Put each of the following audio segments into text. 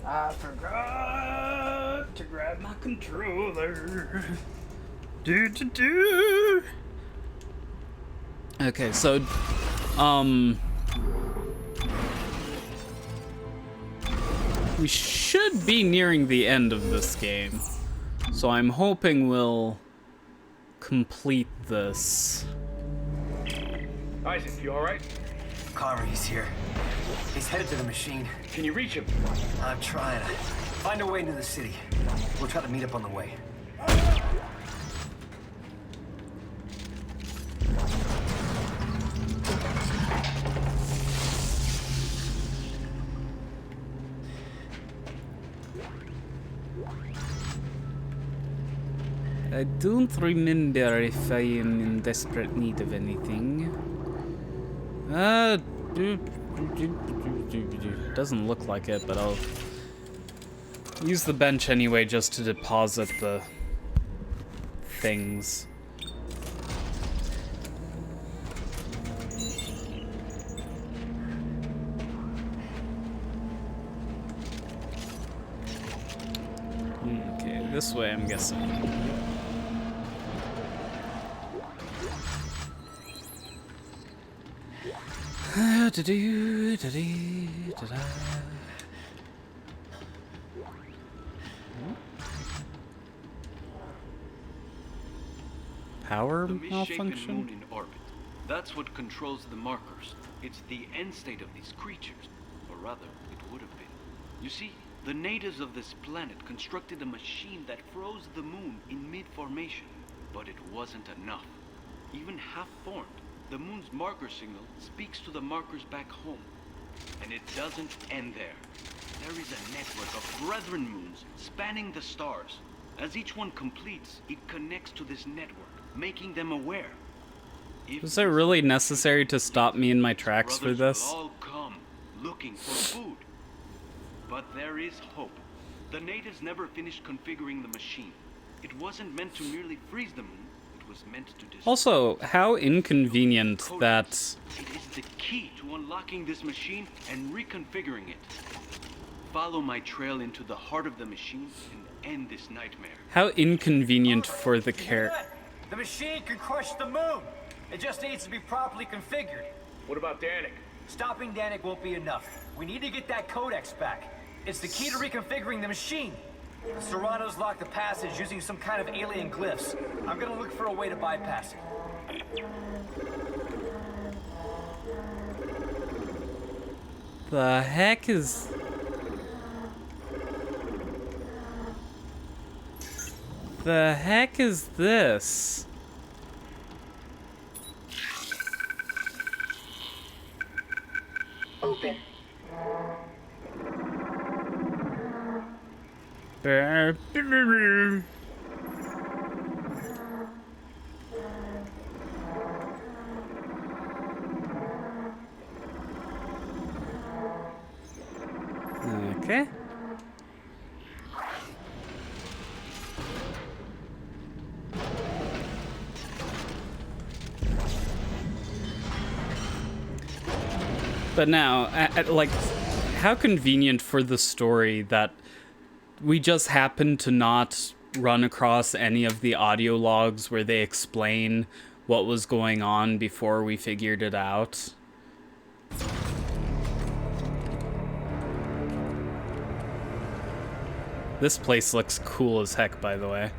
I forgot to grab my controller. Okay, so, we should be nearing the end of this game. So I'm hoping we'll complete this. Isaac, you alright? Carver, he's here. He's headed to the machine. Can you reach him? I'm trying to find a way into the city. We'll try to meet up on the way. I don't remember if I am in desperate need of anything. Doesn't look like it, but I'll use the bench anyway just to deposit the things. Okay, this way I'm guessing. Power The misshapen malfunction? moon in orbit. That's what controls the markers. It's the end state of these creatures. Or rather, it would have been. You see, the natives of this planet constructed a machine that froze the moon in mid-formation. But it wasn't enough. Even half-formed, the moon's marker signal speaks to the markers back home. And it doesn't end there. There is a network of brethren moons spanning the stars. As each one completes, it connects to this network, making them aware. Was it really necessary to stop me in my tracks for this? Will all come looking for food. But there is hope. The natives never finished configuring the machine. It wasn't meant to merely freeze the moon. It was meant to destroy. Also, how inconvenient that... It is the key to unlocking this machine and reconfiguring it. Follow my trail into the heart of the machine and end this nightmare. How inconvenient for the character. The machine can crush the moon. It just needs to be properly configured. What about Danik? Stopping Danik won't be enough. We need to get that codex back. It's the key to reconfiguring the machine. Serrano's locked the passage using some kind of alien glyphs. I'm gonna look for a way to bypass it. The heck is... The heck is this? Open. Okay. But now, like, how convenient for the story that we just happen to not run across any of the audio logs where they explain what was going on before we figured it out. This place looks cool as heck, by the way.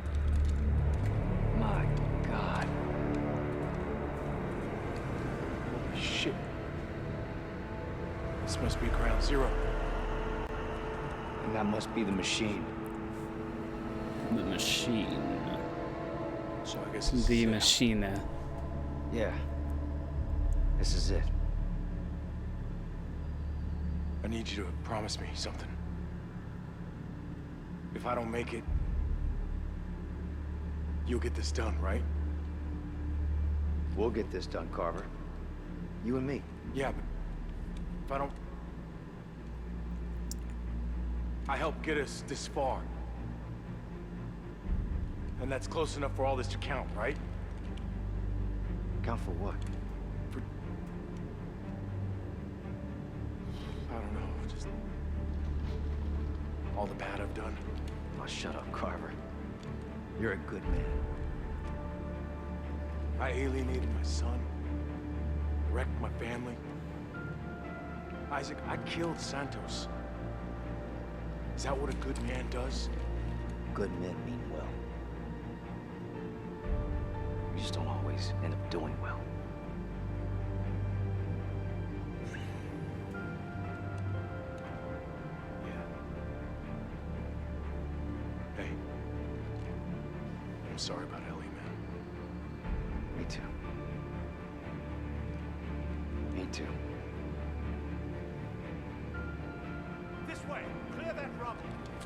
My God. Holy shit. This must be ground zero. And that must be the machine. The machine. So I guess this The is it. machine. Yeah. This is it. I need you to promise me something. If I don't make it, you'll get this done, right? We'll get this done, Carver. You and me. Yeah, but if I don't... I helped get us this far. And that's close enough for all this to count, right? Count for what? don't know, just all the bad I've done. Oh, shut up, Carver. You're a good man. I alienated my son, wrecked my family. Isaac, I killed Santos. Is that what a good man does? Good men mean well. You just don't always end up doing well. Yeah. Hey. I'm sorry about Ellie, man. Me too. Me too. This way! Clear that rubble!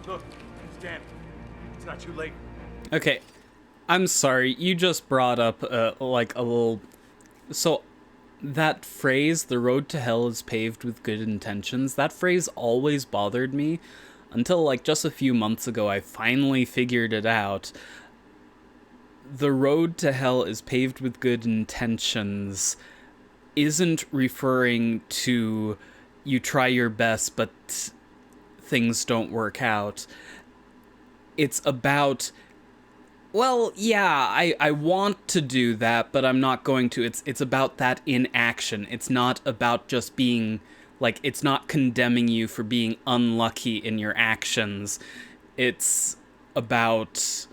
Look, Stan, it's not too late. Okay, I'm sorry. You just brought up like a little. So that phrase, "the road to hell is paved with good intentions," that phrase always bothered me until like just a few months ago. I finally figured it out. The road to hell is paved with good intentions isn't referring to you try your best but things don't work out. It's about, well, yeah, I want to do that, but I'm not going to. It's about that in action. It's not about just being, like, it's not condemning you for being unlucky in your actions. It's about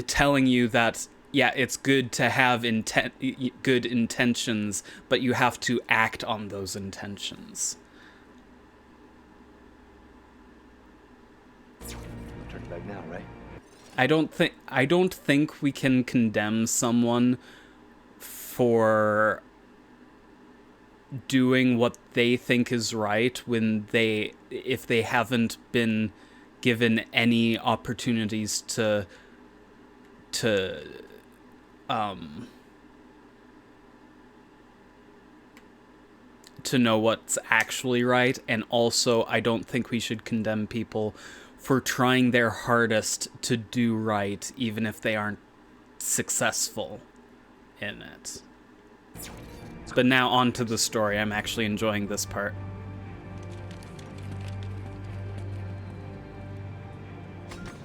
telling you that, yeah, it's good to have good intentions, but you have to act on those intentions. Turn it back now, right? I don't think we can condemn someone for doing what they think is right when if they haven't been given any opportunities to know what's actually right. And also, I don't think we should condemn people for trying their hardest to do right, even if they aren't successful in it. But now on to the story. I'm actually enjoying this part.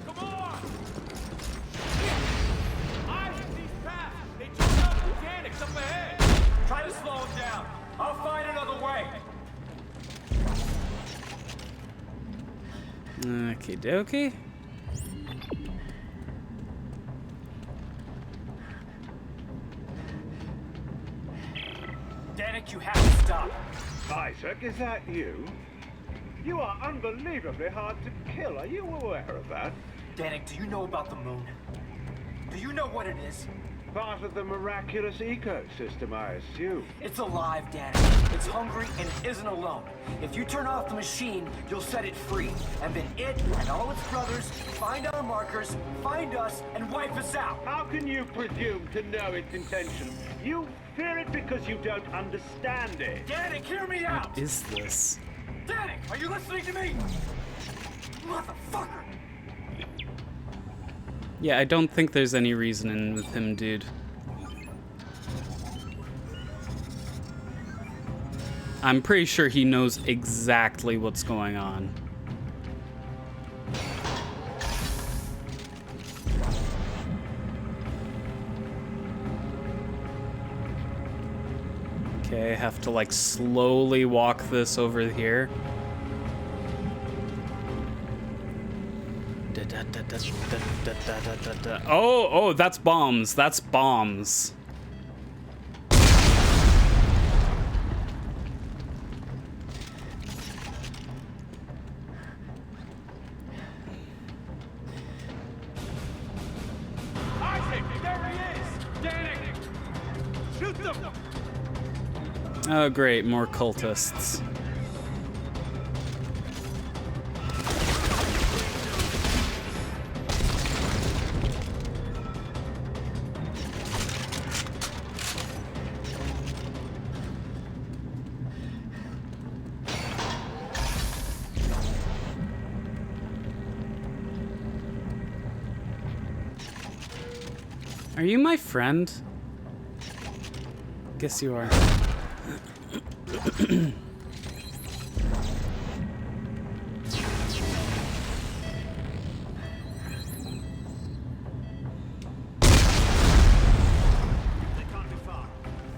Come on! Eyes at these paths! They just got mechanics up ahead! Try to slow him down. I'll find another way. Okie dokie. Danik, you have to stop. Isaac, is that you? You are unbelievably hard to kill. Are you aware of that? Danik, do you know about the moon? Do you know what it is? Part of the miraculous ecosystem, I assume. It's alive, Danik. It's hungry and it isn't alone. If you turn off the machine, you'll set it free. And then it and all its brothers find our markers, find us, and wipe us out. How can you presume to know its intention? You fear it because you don't understand it. Danik, hear me out! Is this? Danik, are you listening to me? Motherfucker! Yeah, I don't think there's any reasoning with him, dude. I'm pretty sure he knows exactly what's going on. Okay, I have to like slowly walk this over here. Oh, that's bombs. That's bombs. Isaac, there he is! Danik! Shoot them! Oh, great, more cultists. Are you my friend? Guess you are. They can't be far.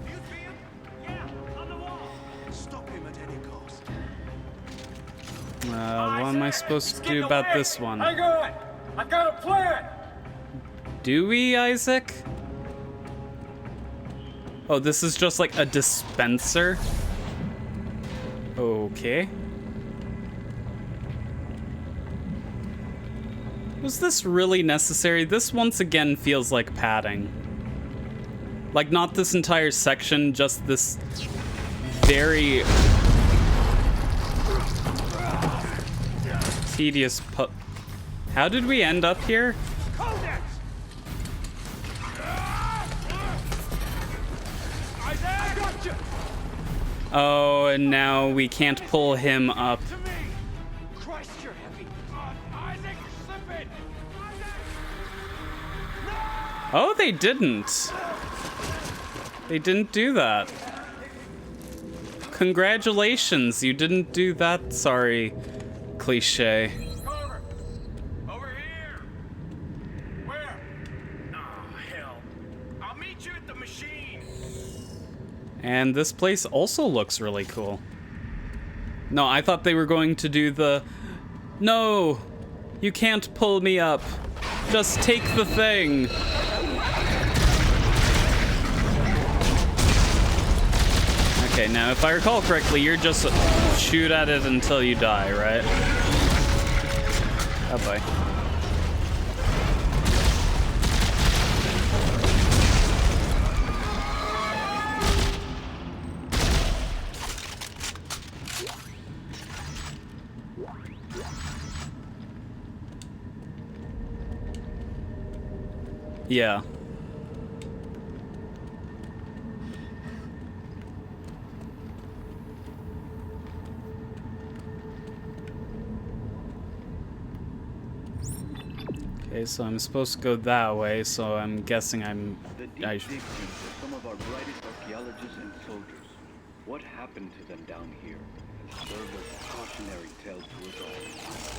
Do you see him? Yeah, on the wall. Stop him at any cost. What am I supposed to do about this one? Hang on! I've got a plan! Do we, Isaac? Oh, this is just like a dispenser? Okay. Was this really necessary? This once again feels like padding. Like, not this entire section, just this very tedious How did we end up here? Codex! Isaac! I got you! Oh, and now we can't pull him up. To me! Christ, you're heavy! Isaac, you're slipping! Isaac! Oh, they didn't. They didn't do that. Congratulations, you didn't do that. Sorry, cliche. Carver! Over here! Where? Oh, hell. I'll meet you at the machine! And this place also looks really cool. No, I thought they were going to do the... No! You can't pull me up. Just take the thing. Okay, now if I recall correctly, you're just shoot at it until you die, right? Oh boy. Yeah. Okay, so I'm supposed to go that way, so I'm guessing The deep dig teams are some of our brightest archaeologists and soldiers. What happened to them down here has served as a cautionary tale to us all.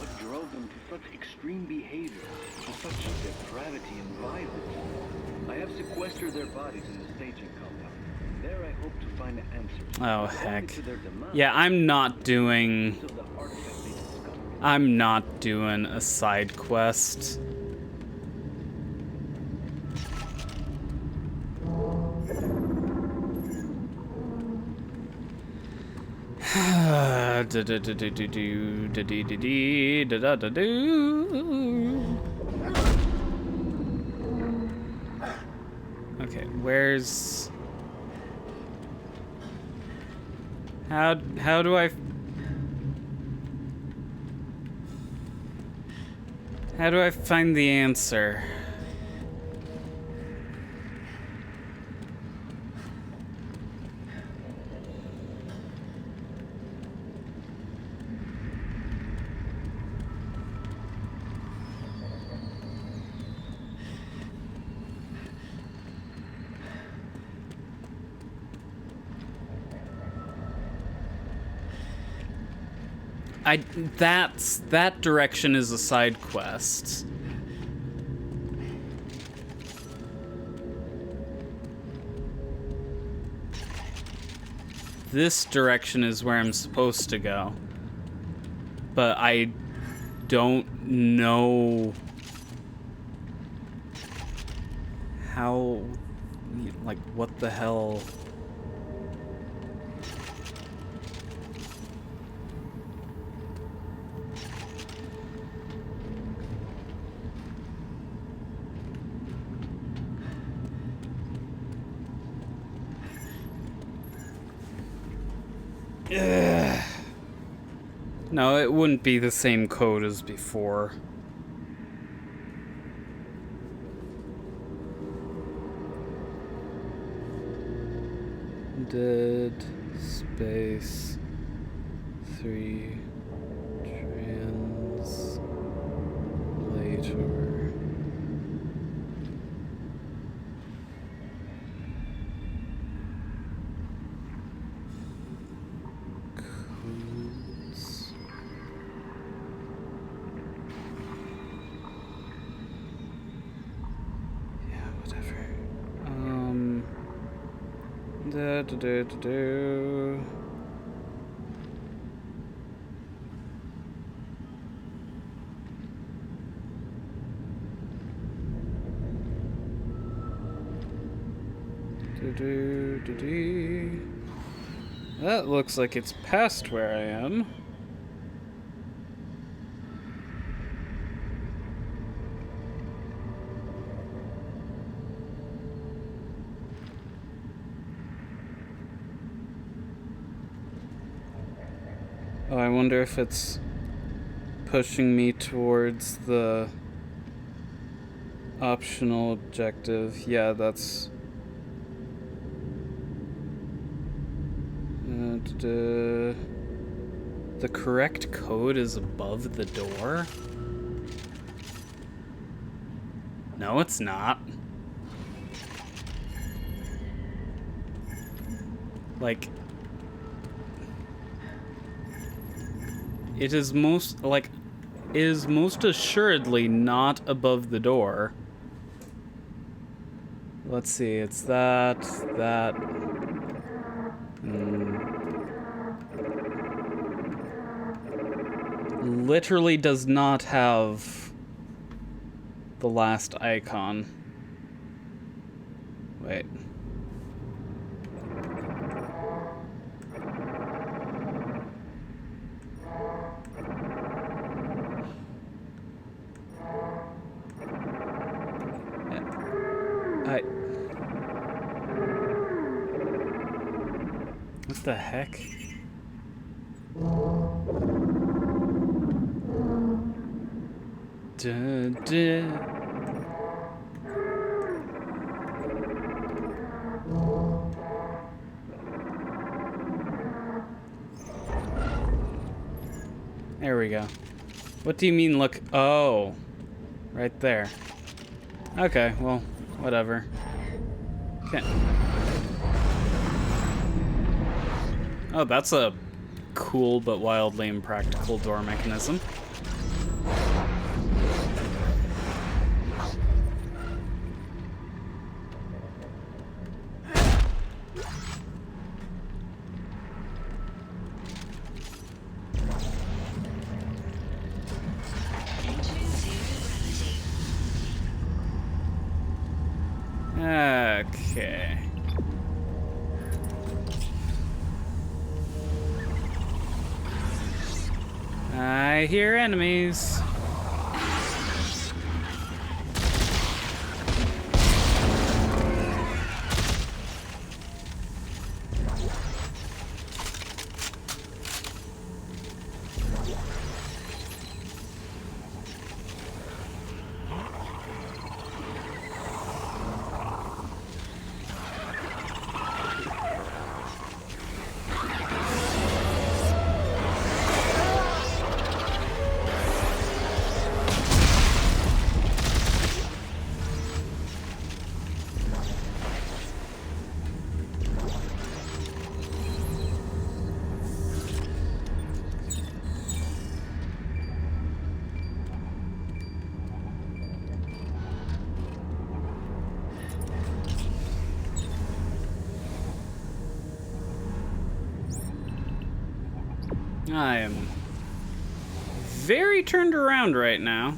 What drove them to such extreme behavior, to such depravity and violence? I have sequestered their bodies in the staging compound. There I hope to find answers. Oh, not only heck. to their demise, Yeah, I'm not doing... of the artifact they discovered. I'm not doing a side quest. Okay, where's... How do I... How do I find the answer? That direction is a side quest. This direction is where I'm supposed to go. But I don't know how, like, what the hell. Ugh. No, it wouldn't be the same code as before. Dead space 3 translator. Da, da, da, da, da. That looks like it's past where I am. Oh, I wonder if it's pushing me towards the optional objective. Yeah, that's... the correct code is above the door? No, it's not. Like... It is most, like, is most assuredly not above the door. Let's see, it's that. Literally does not have the last icon. Wait. What the heck? There we go. What do you mean, look? Oh. Right there. Okay, well, whatever. Okay. Oh, that's a cool but wildly impractical door mechanism. Okay. I hear enemies. I am very turned around right now.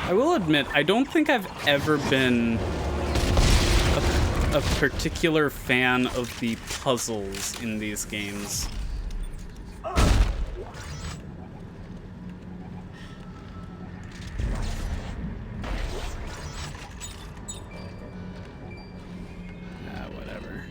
I will admit, I don't think I've ever been a particular fan of the puzzles in these games. Whatever.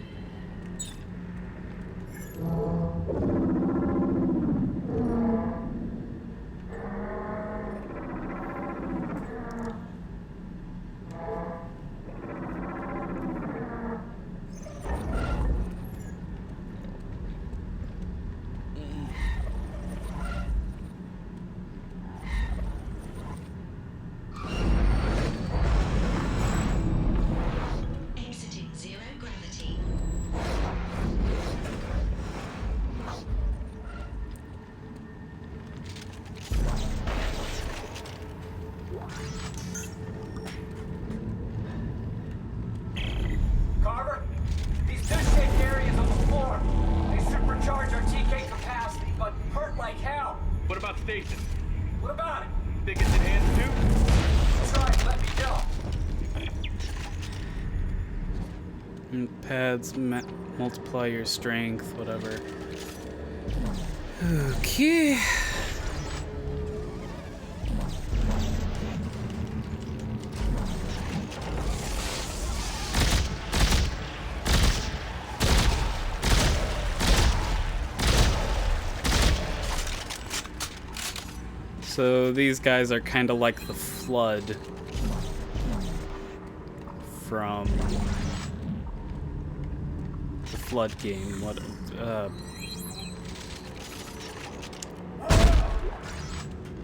station. What about it? Think it's in hands too? Try and let me know. Pads multiply your strength, whatever. Okay. So these guys are kind of like the Flood from the Flood game. What?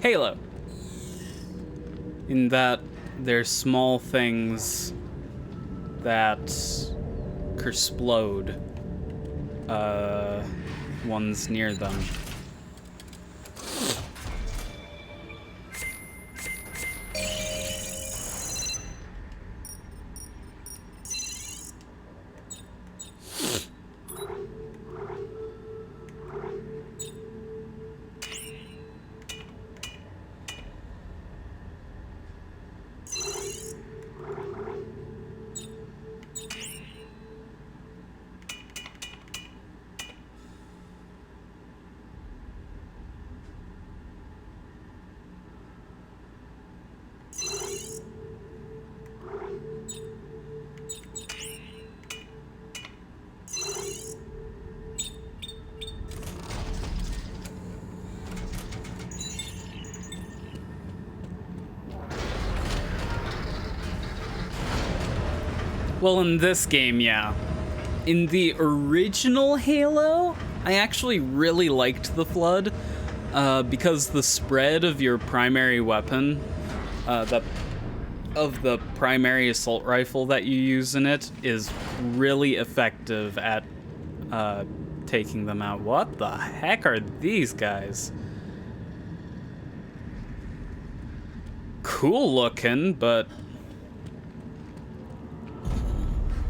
Halo. In that they're small things that explode ones near them. Well, in this game, yeah. In the original Halo, I actually really liked the Flood because the spread of your primary weapon, of the primary assault rifle that you use in it, is really effective at taking them out. What the heck are these guys? Cool looking, but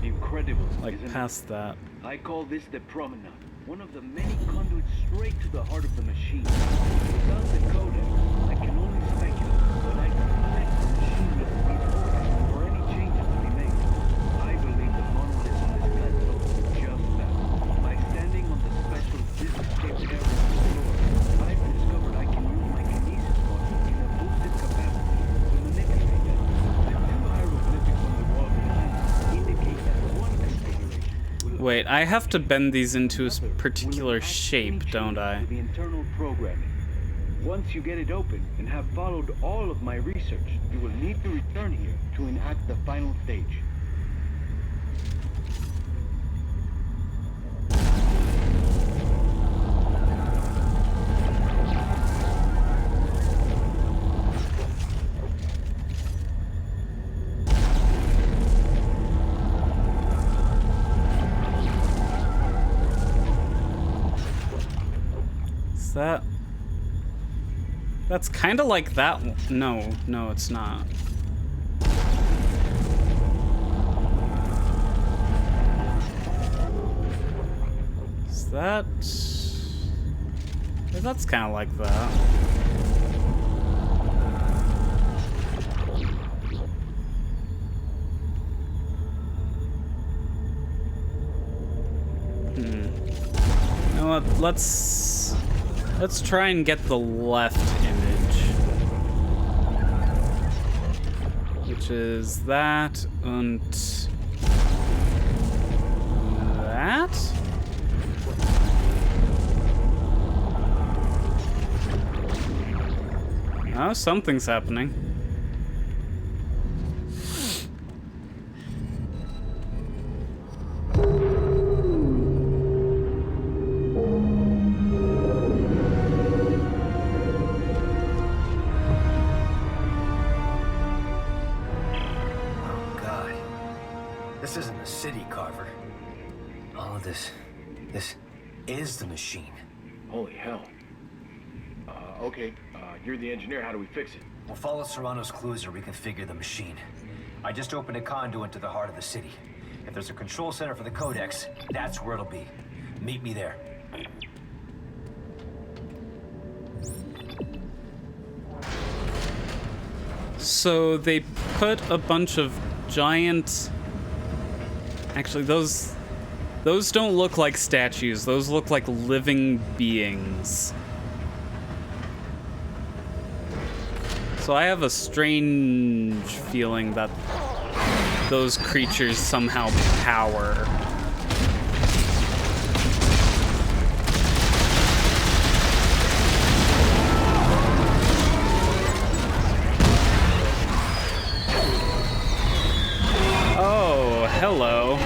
Incredible. like isn't it? past that. I call this the promenade, one of the many conduits straight to the heart of the machine. Without the codex, I can only speculate, but I suspect the machine will be programmed for any changes to be made. I believe the monolith on this plateau is just that. By standing on the special disc-shaped area of the floor, I've discovered I can use my kinesis module in a boosted capacity to manipulate them. The two hieroglyphics on the wall behind indicate that one configuration will Wait, I have to bend these into a particular shape, don't I? the internal programming. Once you get it open and have followed all of my research, you will need to return here to enact the final stage. Is that... That's kind of like that one. No, it's not. Is that... Yeah, that's kind of like that. You know what? Let's try and get the left image, which is that and that. Oh, something's happening. This isn't the city, Carver. All of this is the machine. Holy hell. Okay, you're the engineer. How do we fix it? We'll follow Serrano's clues and reconfigure the machine. I just opened a conduit to the heart of the city. If there's a control center for the Codex, that's where it'll be. Meet me there. So they put a bunch of giant... Actually, those don't look like statues. Those look like living beings. So I have a strange feeling that those creatures somehow power. Oh, hello.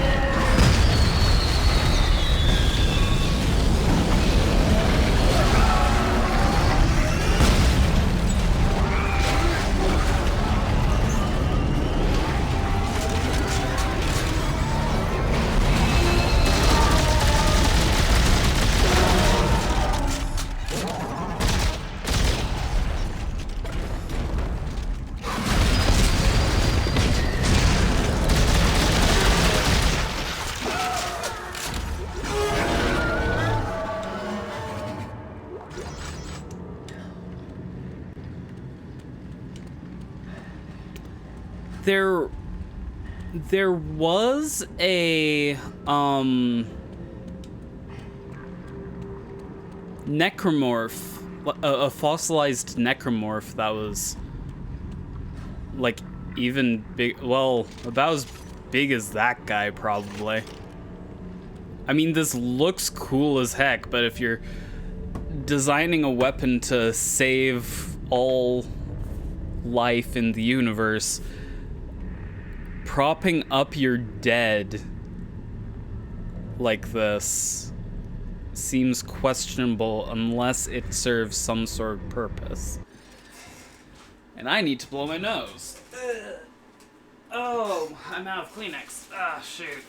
There was a necromorph, a fossilized necromorph that was like even big, well, about as big as that guy probably. I mean, this looks cool as heck, but if you're designing a weapon to save all life in the universe, propping up your dead like this seems questionable unless it serves some sort of purpose. And I need to blow my nose. Ugh. Oh, I'm out of Kleenex. Ah, shoot.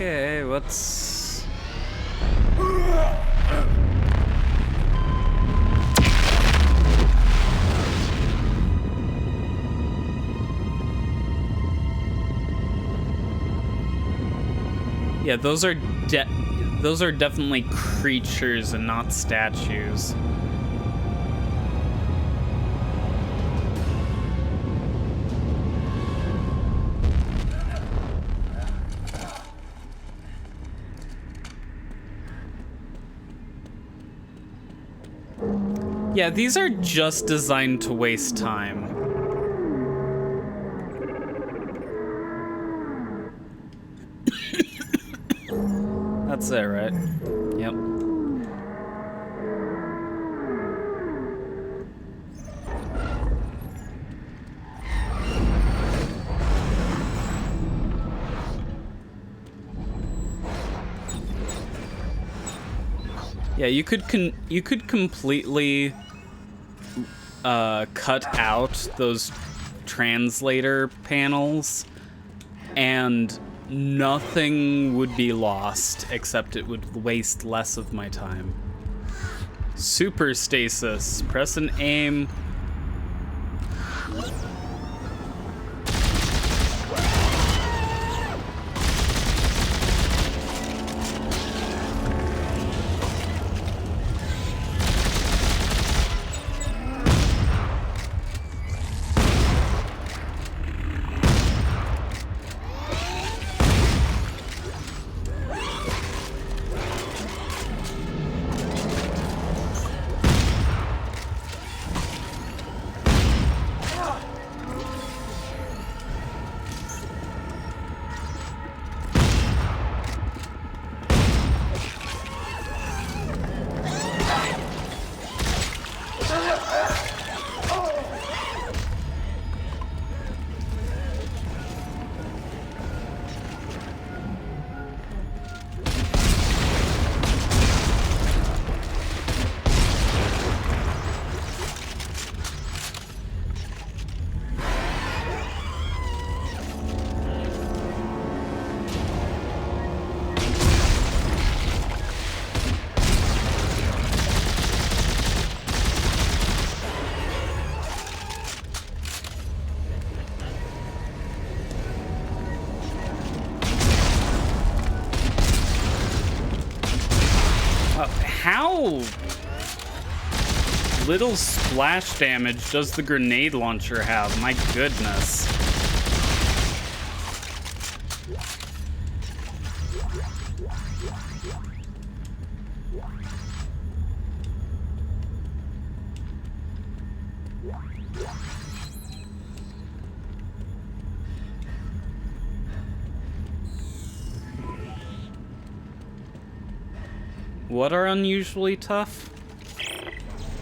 Okay, what's... Yeah, those are definitely creatures and not statues. Yeah, these are just designed to waste time. That's it, right? Yep. Yeah, you could completely cut out those translator panels and nothing would be lost, except it would waste less of my time. Super stasis. Press and aim. how little splash damage does the grenade launcher have? My goodness. What are unusually tough?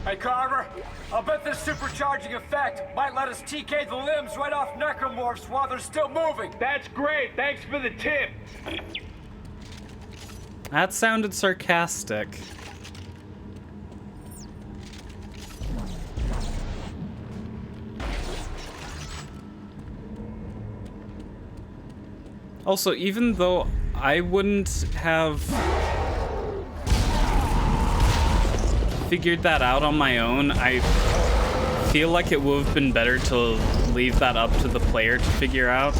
Hey, Carver, I'll bet this supercharging effect might let us TK the limbs right off necromorphs while they're still moving. That's great. Thanks for the tip. That sounded sarcastic. Also, even though I wouldn't have figured that out on my own, I feel like it would have been better to leave that up to the player to figure out.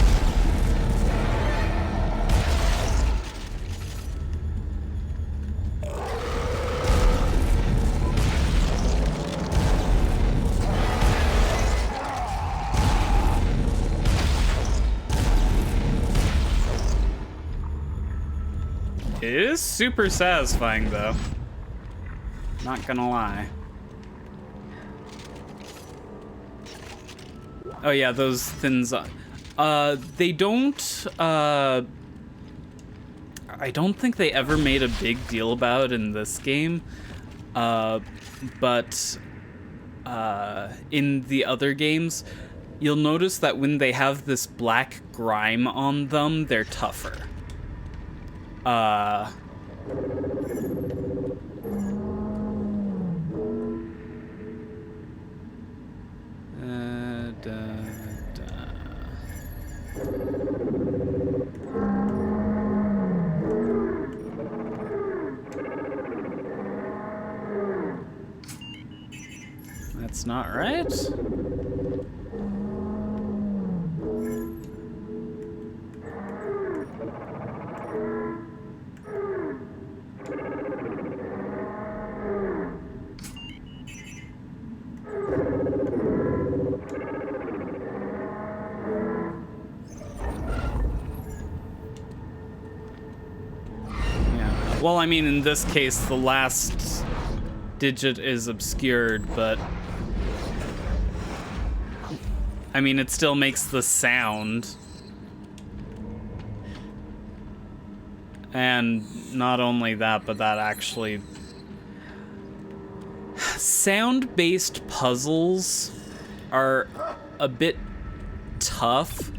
It is super satisfying, though. Not gonna lie. Oh yeah, those thins. They don't. I don't think they ever made a big deal about it in this game. But in the other games, you'll notice that when they have this black grime on them, they're tougher. That's not right. Well, I mean, in this case, the last digit is obscured, but I mean, it still makes the sound. And not only that, but that actually... Sound-based puzzles are a bit tough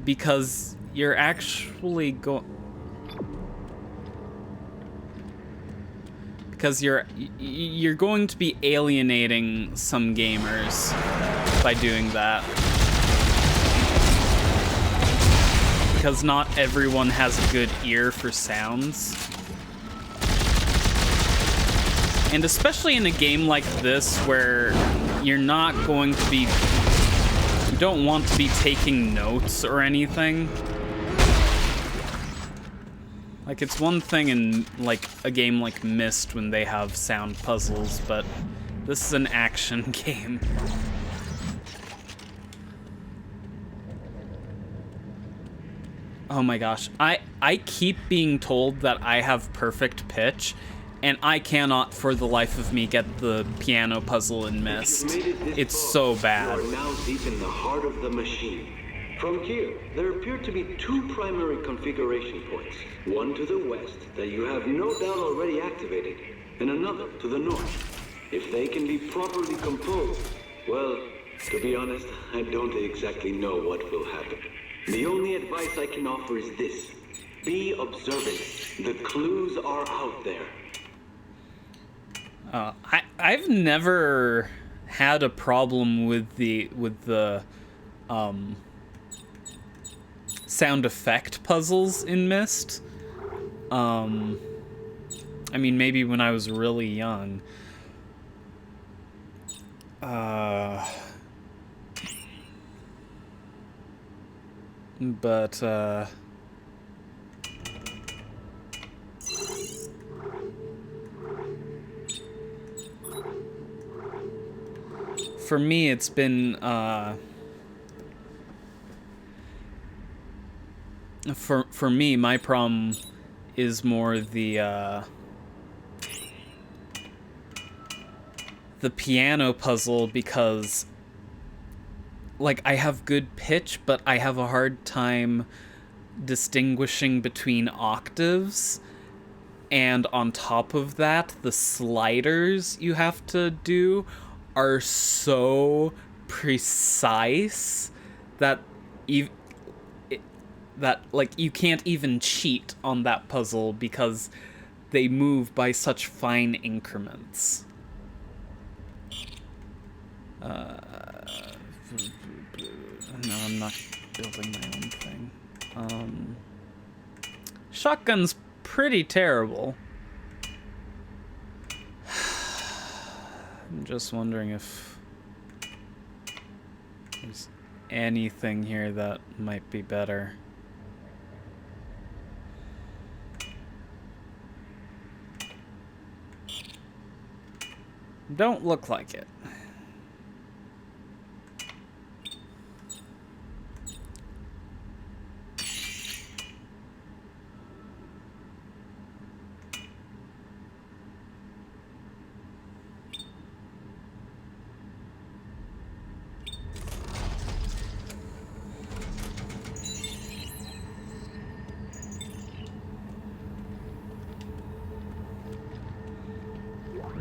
because you're actually because you're going to be alienating some gamers by doing that. Because not everyone has a good ear for sounds. And especially in a game like this where you're not going to be... You don't want to be taking notes or anything. Like, it's one thing in, like, a game like Myst when they have sound puzzles, but this is an action game. Oh my gosh. I keep being told that I have perfect pitch, and I cannot for the life of me get the piano puzzle in Myst. It's so bad. You are now deep in the heart of the machine. From here, there appear to be two primary configuration points. One to the west that you have no doubt already activated, and another to the north. If they can be properly composed, well, to be honest, I don't exactly know what will happen. The only advice I can offer is this. Be observant. The clues are out there. I've never had a problem with the sound effect puzzles in Myst. I mean, maybe when I was really young. But for me, it's been for me, my problem is more the piano puzzle, because like I have good pitch, but I have a hard time distinguishing between octaves, and on top of that, the sliders you have to do are so precise that like you can't even cheat on that puzzle because they move by such fine increments. No, I'm not building my own thing. Shotgun's pretty terrible. I'm just wondering if there's anything here that might be better. Don't look like it.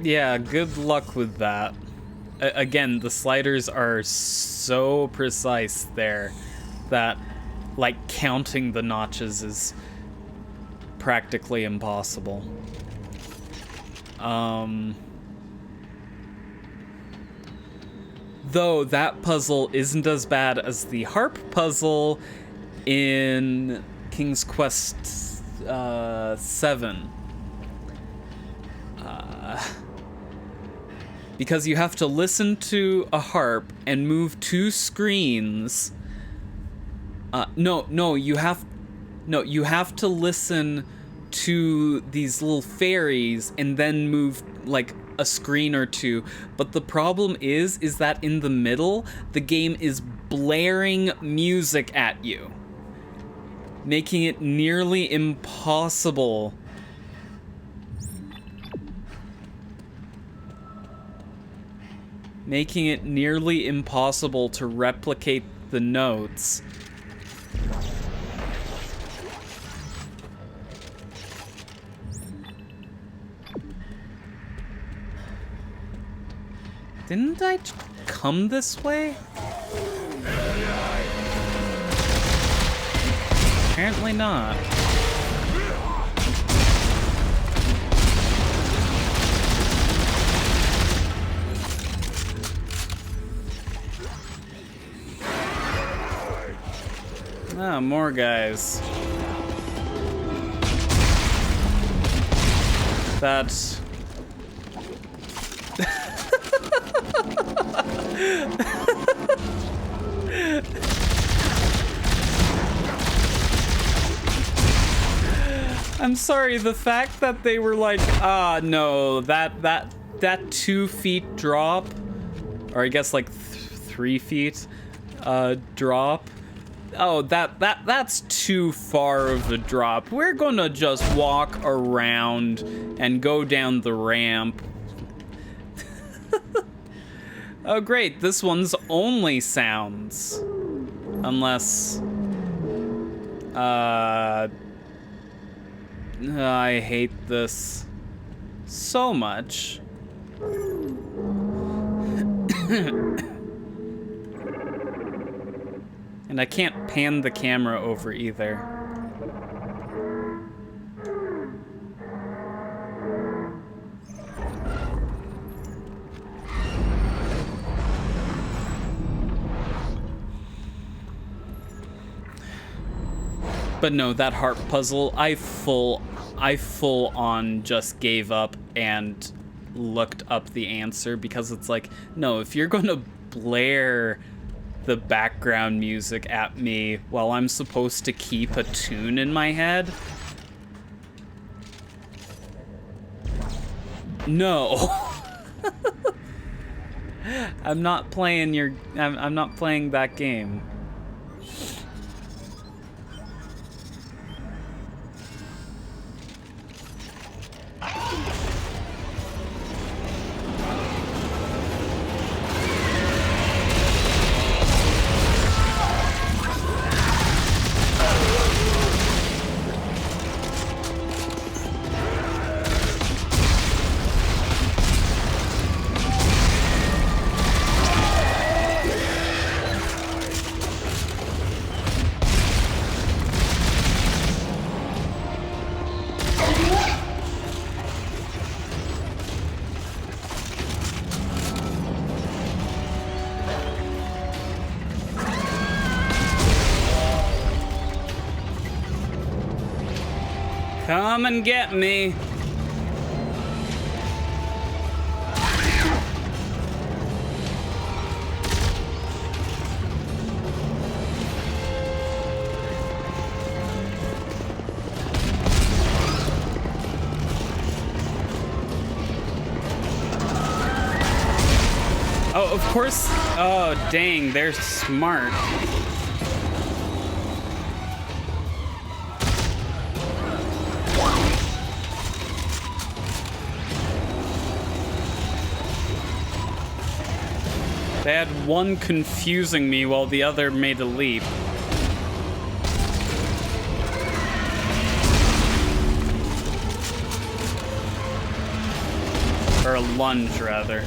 Yeah, good luck with that. Again, the sliders are so precise there that, like, counting the notches is practically impossible. Though that puzzle isn't as bad as the harp puzzle in King's Quest 7. Because you have to listen to a harp and move 2 screens. You have to listen to these little fairies and then move like a screen or 2. But the problem is that in the middle, the game is blaring music at you, making it nearly impossible to replicate the notes. Didn't I come this way? Apparently not. Ah, more guys. That's... I'm sorry, the fact that they were like, no, that 2 feet drop, or I guess like 3 feet drop. Oh, that's too far of a drop. We're gonna just walk around and go down the ramp. Oh great, this one's only sounds. Unless... I hate this so much. And I can't pan the camera over either. But no, that harp puzzle, I full on just gave up and looked up the answer, because it's like, no, if you're gonna blare the background music at me while I'm supposed to keep a tune in my head, no. I'm not playing your. I'm not playing that game. Come and get me. Oh, of course. Oh, dang, they're smart. They had one confusing me while the other made a leap. Or a lunge, rather.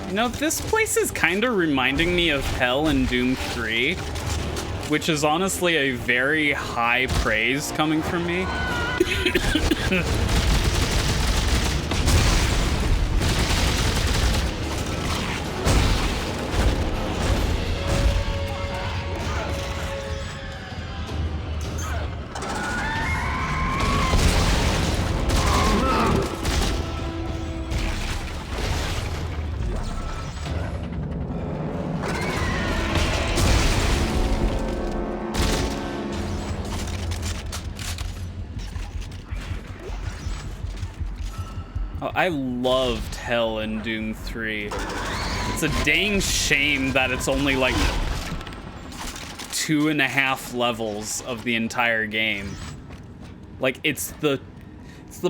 You know, this place is kind of reminding me of Hell in Doom 3, which is honestly a very high praise coming from me. I loved Hell in Doom 3. It's a dang shame that it's only like 2.5 levels of the entire game. Like, it's the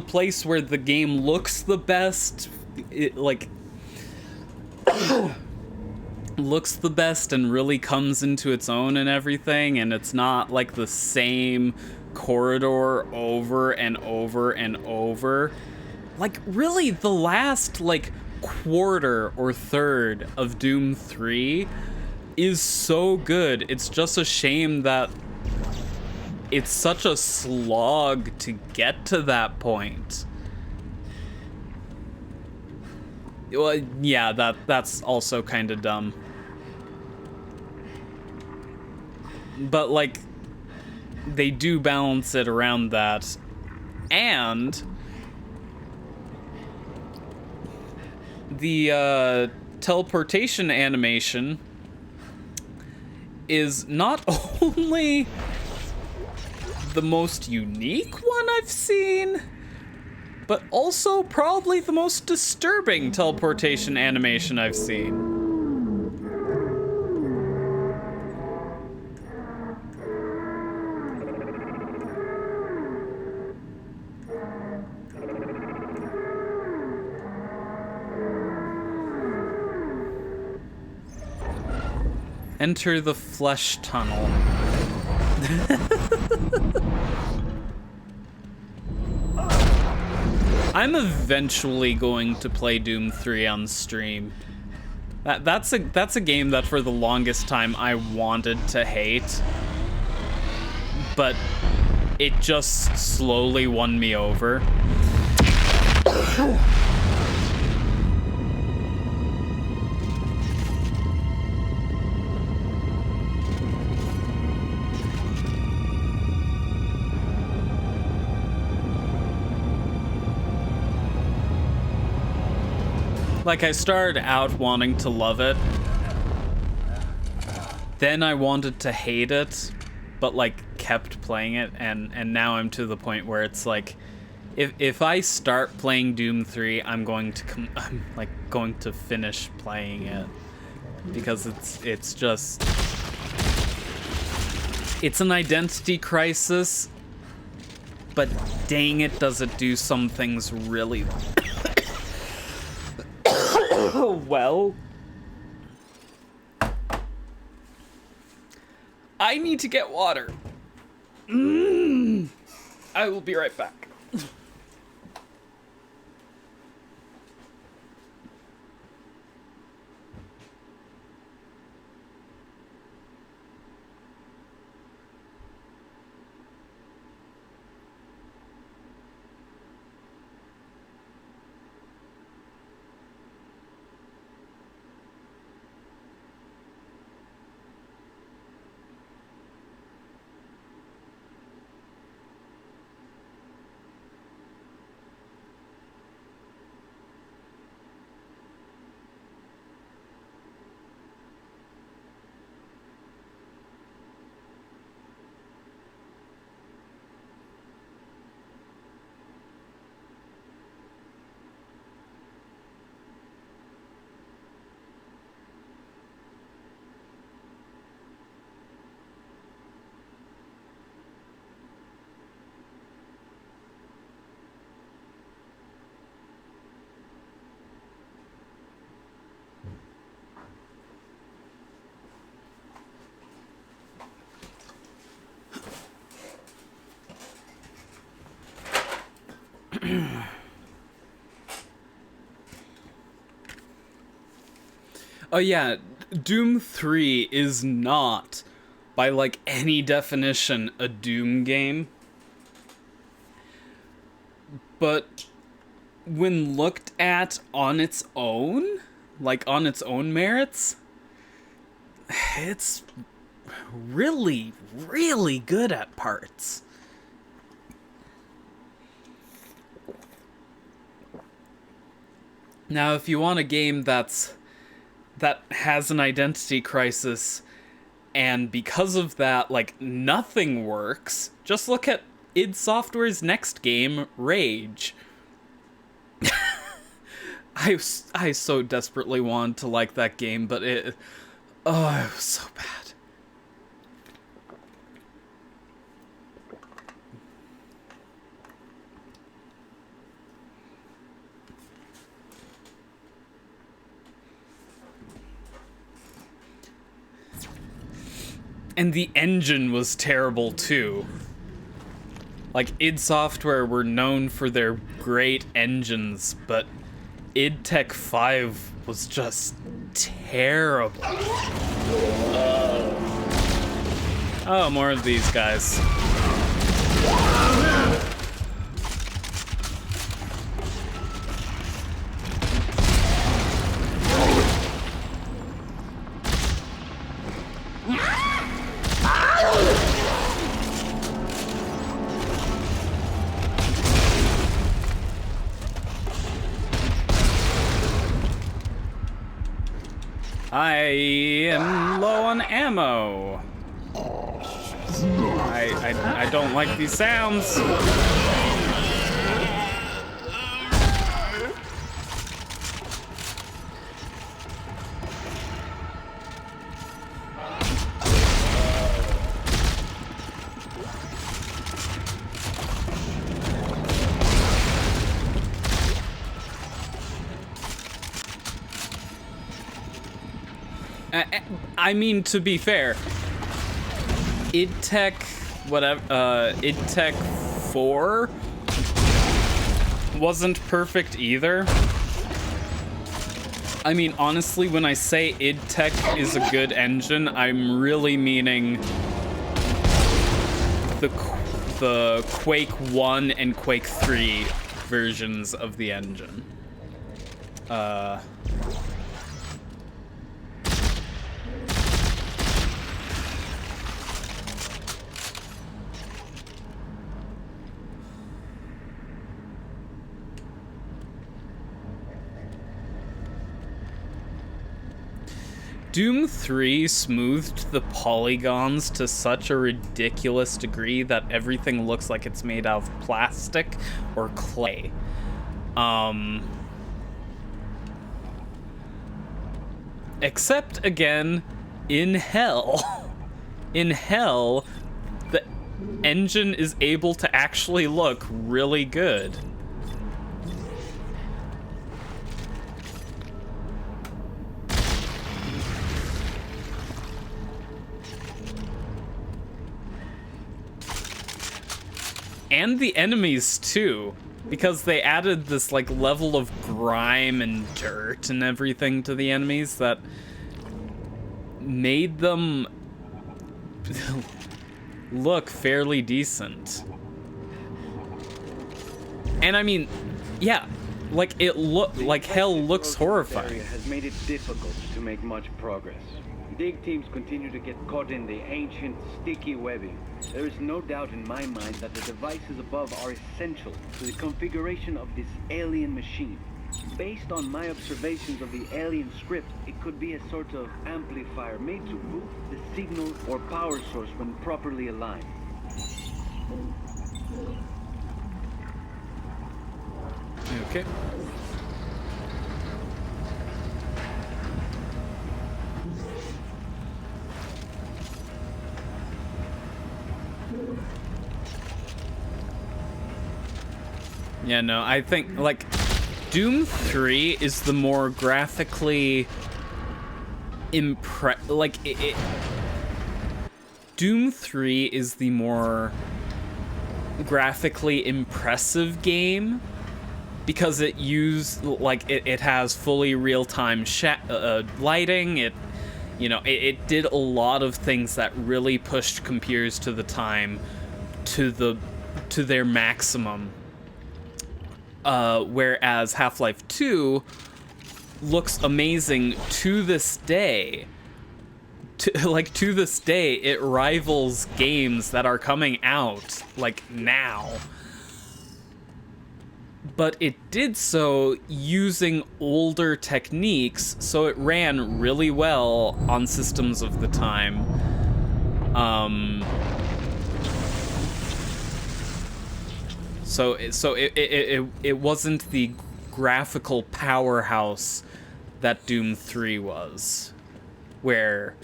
place where the game looks the best. It like looks the best and really comes into its own and everything, and it's not like the same corridor over and over and over. Like, really, the last, like, quarter or third of Doom 3 is so good. It's just a shame that it's such a slog to get to that point. Well, yeah, that's also kind of dumb. But, like, they do balance it around that. And the teleportation animation is not only the most unique one I've seen, but also probably the most disturbing teleportation animation I've seen. Enter the flesh tunnel. I'm eventually going to play Doom 3 on stream. That's a game that for the longest time I wanted to hate, but it just slowly won me over. Like, I started out wanting to love it. Then I wanted to hate it, but, like, kept playing it, and now I'm to the point where it's like, if I start playing Doom 3, I'm going to finish playing it. Because it's just... It's an identity crisis, but dang it, does it do some things really well. I need to get water. I will be right back. Oh yeah, Doom 3 is not, by like any definition, a Doom game. But when looked at on its own, like on its own merits, it's really, really good at parts. Now, if you want a game that has an identity crisis, and because of that, like, nothing works, just look at id Software's next game, Rage. I so desperately wanted to like that game, but it was so bad. And the engine was terrible too. Like, id Software were known for their great engines, but id Tech 5 was just terrible. Oh, more of these guys. I am low on ammo. I don't like these sounds. I mean, to be fair, id Tech, whatever, id Tech 4 wasn't perfect either. I mean, honestly, when I say id Tech is a good engine, I'm really meaning the Quake 1 and Quake 3 versions of the engine. Doom 3 smoothed the polygons to such a ridiculous degree that everything looks like it's made out of plastic or clay. Except, again, in Hell. In Hell, the engine is able to actually look really good. And the enemies, too. Because they added this, like, level of grime and dirt and everything to the enemies that made them look fairly decent. And I mean, yeah, like, like Hell looks horrifying. Area has made it difficult to make much progress. Dig teams continue to get caught in the ancient, sticky webbing. There is no doubt in my mind that the devices above are essential to the configuration of this alien machine. Based on my observations of the alien script, it could be a sort of amplifier made to boost the signal or power source when properly aligned. Okay. Yeah, no, I think, like, Doom 3 is the more graphically Doom 3 is the more graphically impressive game because it it has fully real-time lighting. It did a lot of things that really pushed computers to the time to their maximum. Whereas Half-Life 2 looks amazing to this day. To this day, it rivals games that are coming out, like, now. But it did so using older techniques, so it ran really well on systems of the time. So it wasn't the graphical powerhouse that Doom 3 was, where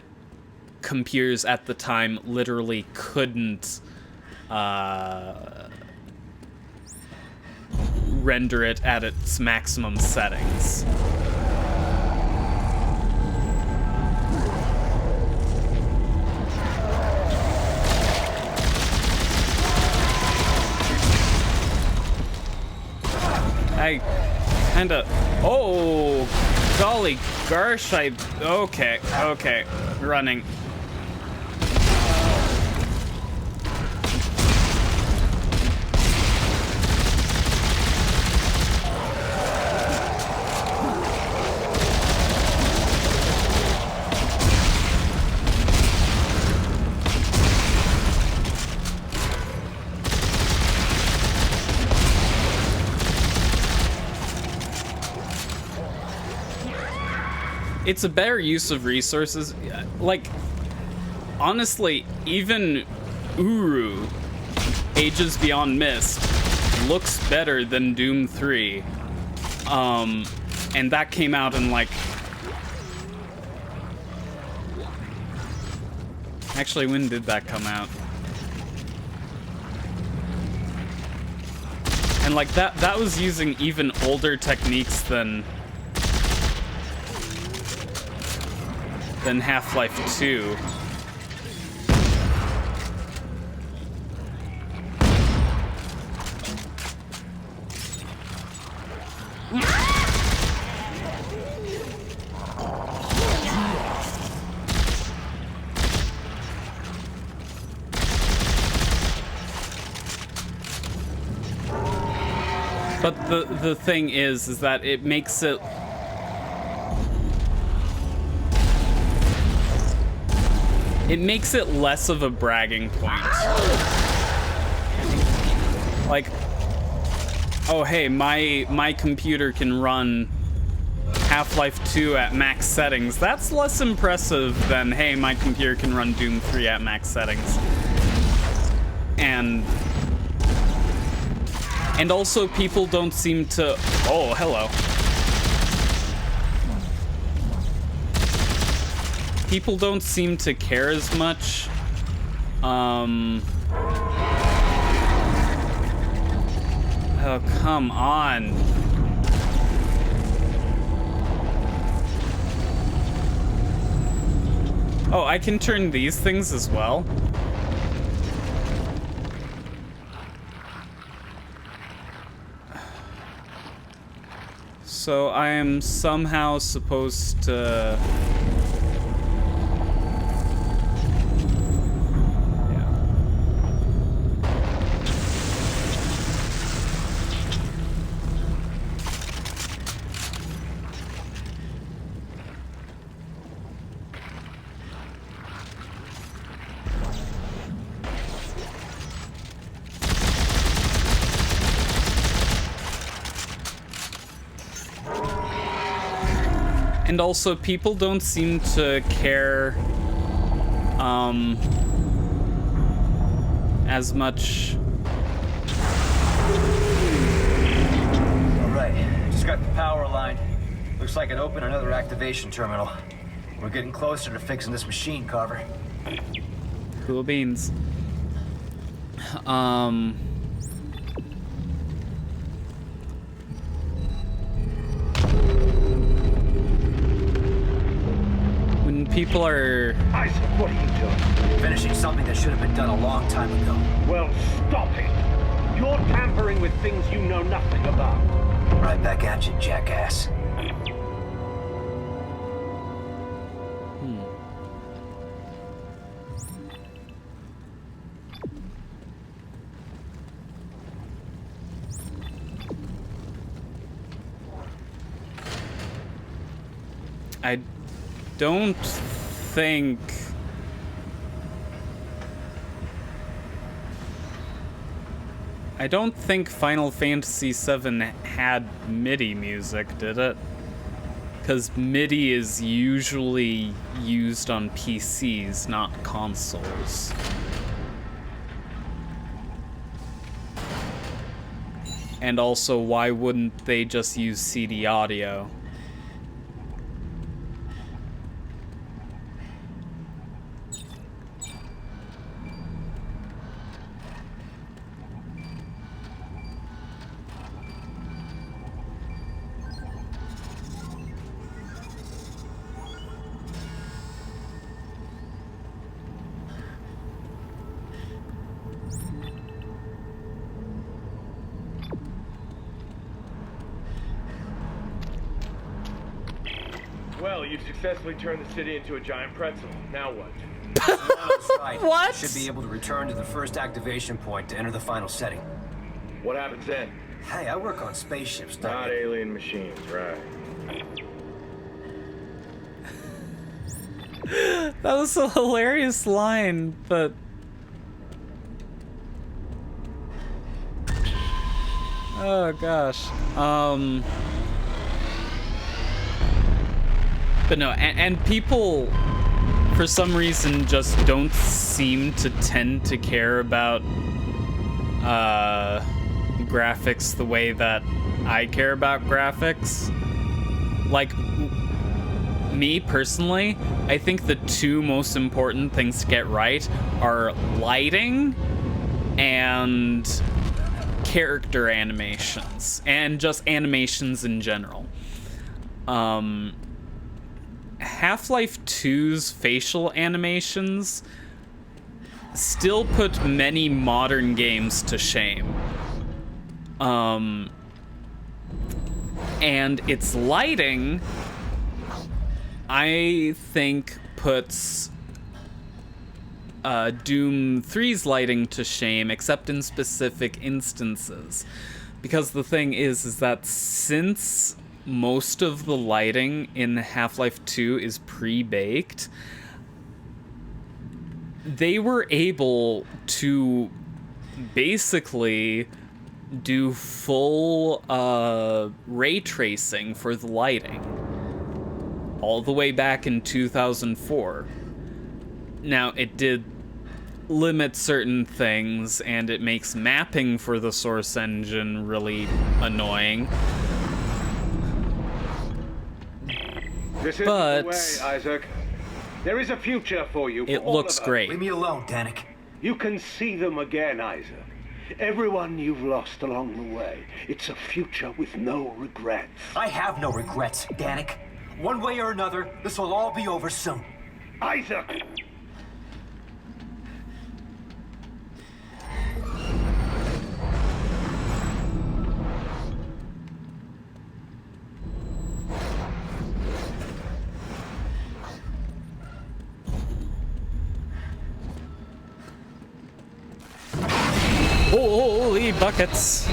computers at the time literally couldn't render it at its maximum settings. I kinda... Oh, golly gosh, okay, running. It's a better use of resources. Like, honestly, even Uru, Ages Beyond Mist, looks better than Doom 3. And that came out in, like... Actually, when did that come out? And, like, that was using even older techniques than Half-Life 2. But the thing is that it makes it... It makes it less of a bragging point. Like, oh hey, my computer can run Half-Life 2 at max settings. That's less impressive than, hey, my computer can run Doom 3 at max settings. And also people don't seem to... Oh, hello. People don't seem to care as much. Oh, come on. Oh, I can turn these things as well. So I am somehow supposed to... And also, people don't seem to care as much. All right, just got the power line. Looks like it opened another activation terminal. We're getting closer to fixing this machine, Carver. Cool beans. People are... Isaac, what are you doing? Finishing something that should have been done a long time ago. Well, stop it. You're tampering with things you know nothing about. Right back at you, jackass. I don't think... I don't think Final Fantasy VII had MIDI music, did it? Because MIDI is usually used on PCs, not consoles. And also, why wouldn't they just use CD audio? Well, you've successfully turned the city into a giant pretzel. Now what? Right. What? Should be able to return to the first activation point to enter the final setting. What happens then? Hey, I work on spaceships, Not alien machines, right? That was a hilarious line, but... Oh gosh. But no, and people, for some reason, just don't seem to tend to care about graphics the way that I care about graphics. Like, me personally, I think the two most important things to get right are lighting and character animations, and just animations in general. Half-Life 2's facial animations still put many modern games to shame. And its lighting, I think, puts Doom 3's lighting to shame, except in specific instances. Because the thing is that since most of the lighting in Half-Life 2 is pre-baked, they were able to basically do full ray tracing for the lighting. all the way back in 2004. Now, it did limit certain things, and it makes mapping for the Source engine really annoying. This isn't But the way, Isaac. There is a future for you. it looks great. Leave me alone, Danik. You can see them again, Isaac. Everyone you've lost along the way. It's a future with no regrets. I have no regrets, Danik. One way or another, this will all be over soon. Isaac! Holy buckets.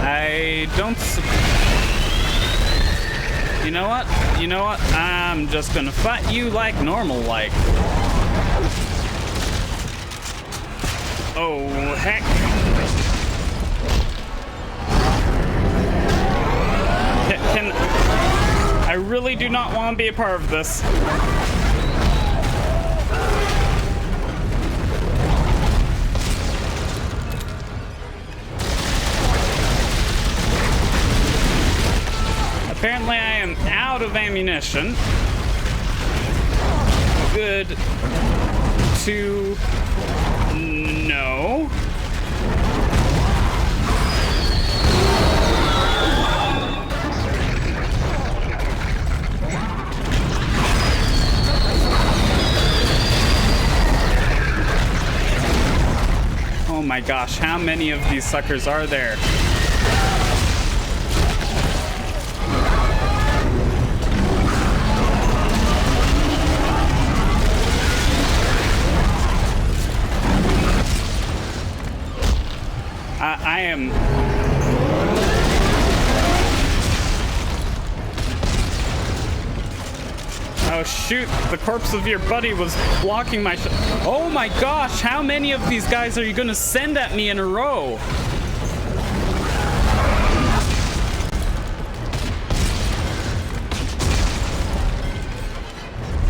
I don't... You know what? You know what? I'm just gonna fight you like normal, like. Oh, heck. I really do not want to be a part of this. Apparently I am out of ammunition. Good to know. Oh my gosh, how many of these suckers are there? I am... Oh shoot, the corpse of your buddy was blocking my Oh my gosh, how many of these guys are you gonna send at me in a row?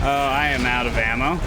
Oh, I am out of ammo.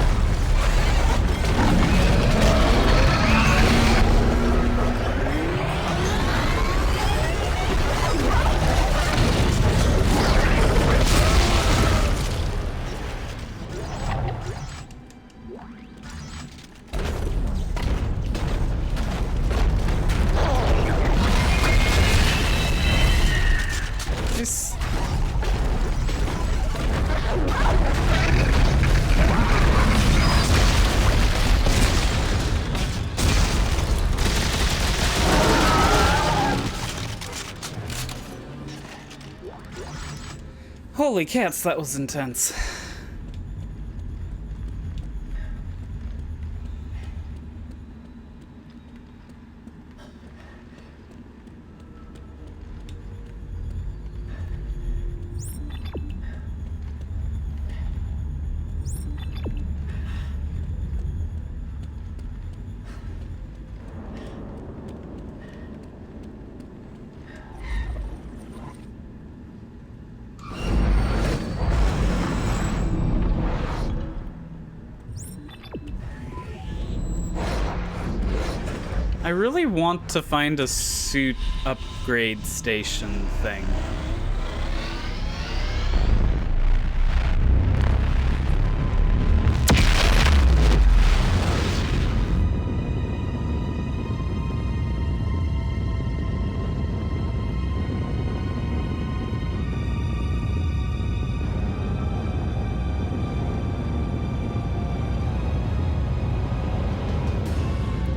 Holy cats, that was intense. I really want to find a suit upgrade station thing.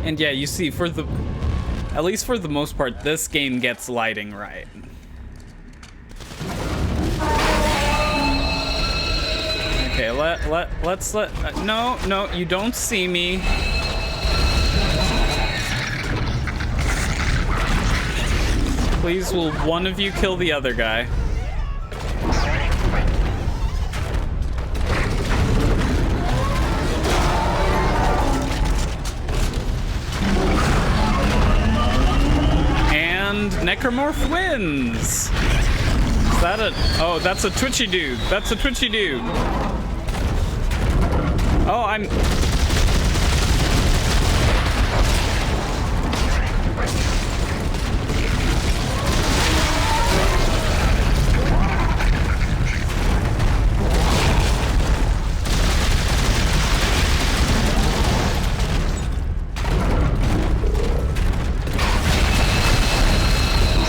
And yeah, you see, at least for the most part, this game gets lighting right. Okay, let's no, you don't see me. Please, will one of you kill the other guy? And Necromorph wins! Is that a... Oh, that's a twitchy dude. That's a twitchy dude. Oh, I'm...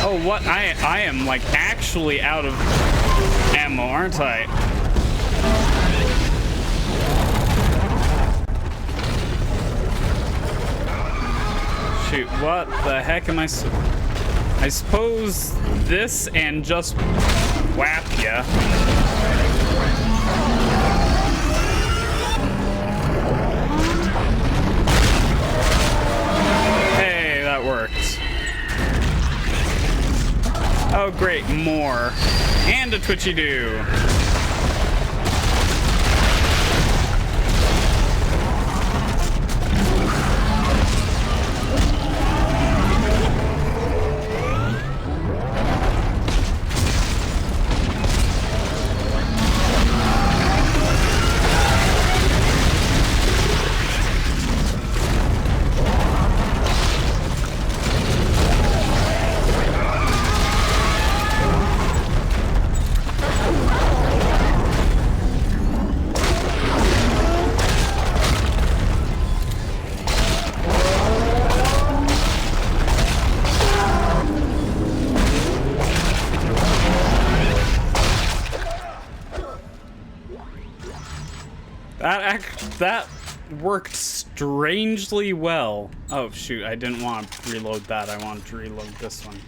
Oh, what? I am, like, actually out of ammo, aren't I? Shoot, what the heck am I suppose this and just whap ya. Hey, that worked. Oh great, more. And a twitchy do. That worked strangely well. Oh shoot, I didn't want to reload that. I wanted to reload this one.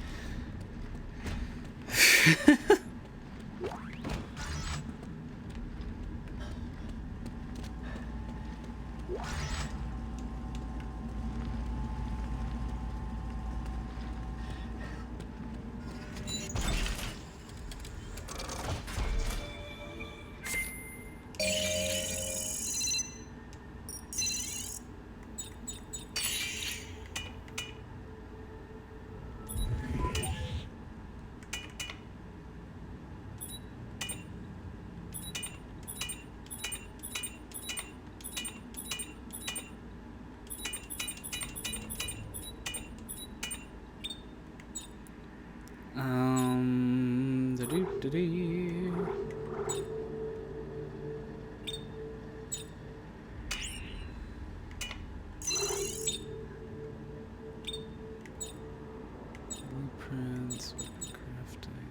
Blueprints, crafting.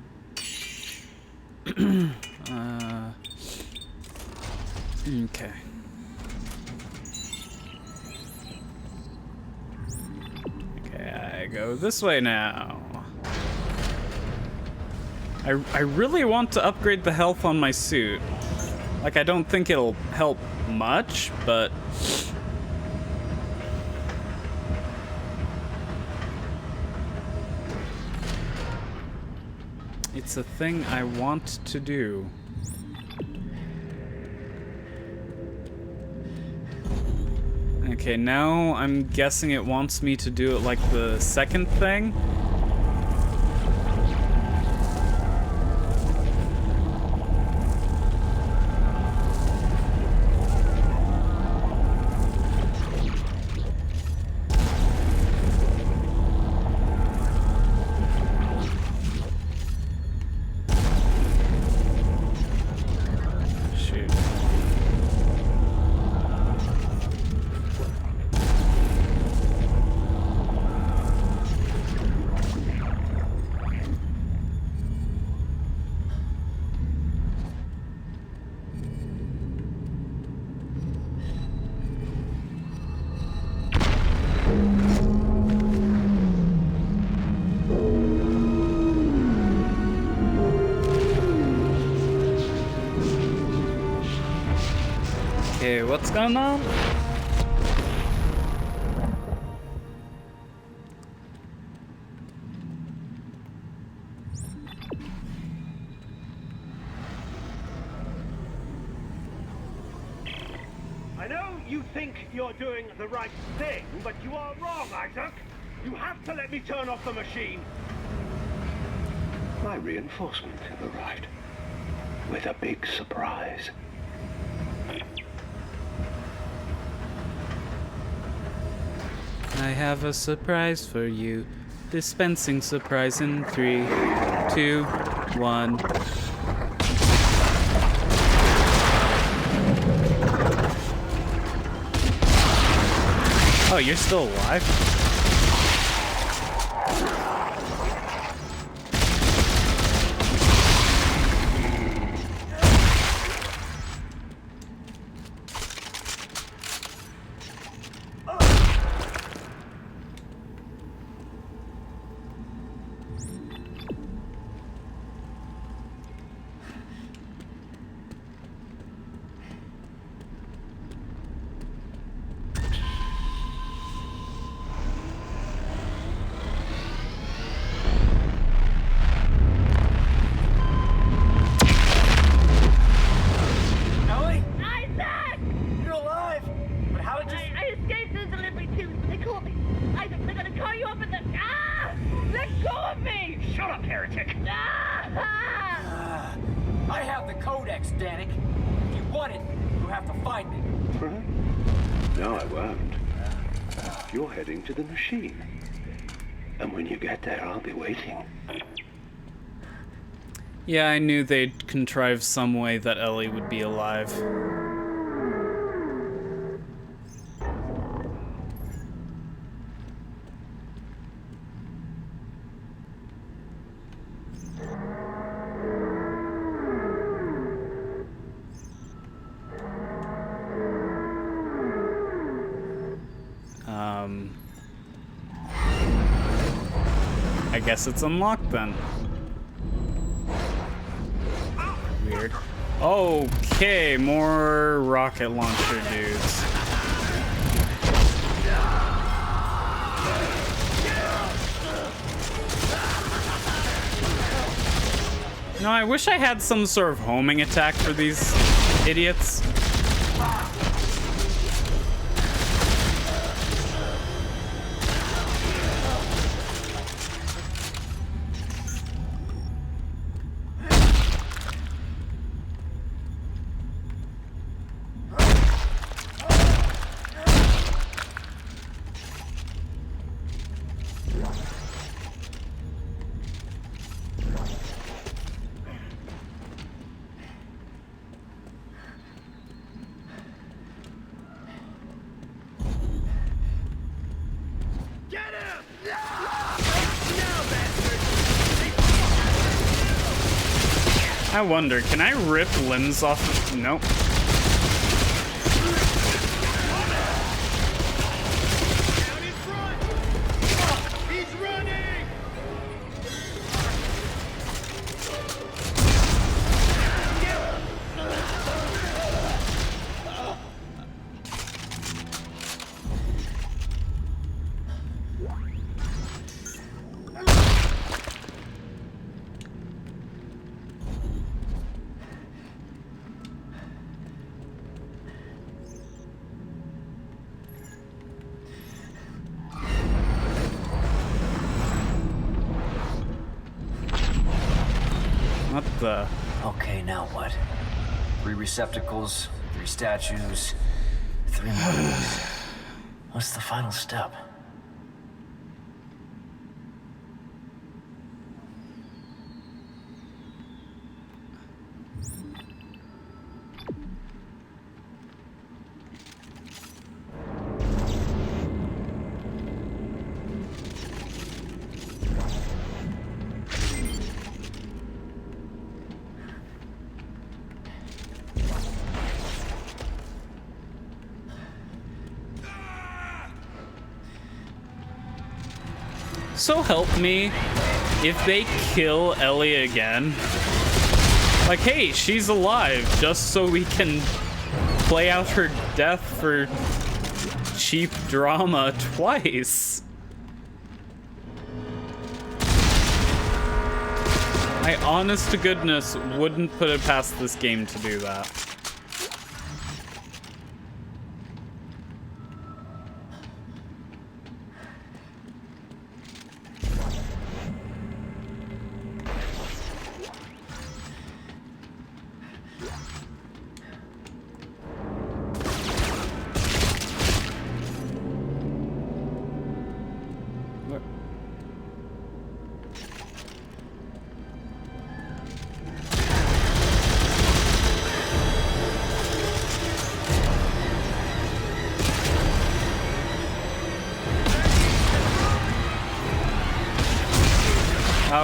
Okay. Okay, I go this way now. I really want to upgrade the health on my suit. Like, I don't think it'll help much, but... it's a thing I want to do. Okay, now I'm guessing it wants me to do it like the second thing. Okay, what's going on? I know you think you're doing the right thing, but you are wrong, Isaac. You have to let me turn off the machine. my reinforcements have arrived. With a big surprise. I have a surprise for you. Dispensing surprise in 3, 2, 1. Oh, you're still alive? Ellie? Isaac! You're alive! But how did you... I escaped the delivery team, but they caught me. Isaac, they're gonna call you up in the... Ah! Let go of me! Shut up, heretic! Ah! I have the Codex, Danik. If you want it, you have to find me. No, I won't. You're heading to the machine. And when you get there, I'll be waiting. Yeah, I knew they'd contrive some way that Ellie would be alive. I guess it's unlocked then. Weird. Okay, more rocket launcher dudes. No, I wish I had some sort of homing attack for these idiots. I wonder, can I rip limbs off of... Nope. Down in front! He's running! What the... Okay, now what? 3 receptacles, 3 statues, 3 mummies. What's the final step? So help me, if they kill Ellie again, like, hey, she's alive, just so we can play out her death for cheap drama twice. I honest to goodness wouldn't put it past this game to do that.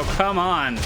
Oh, come on.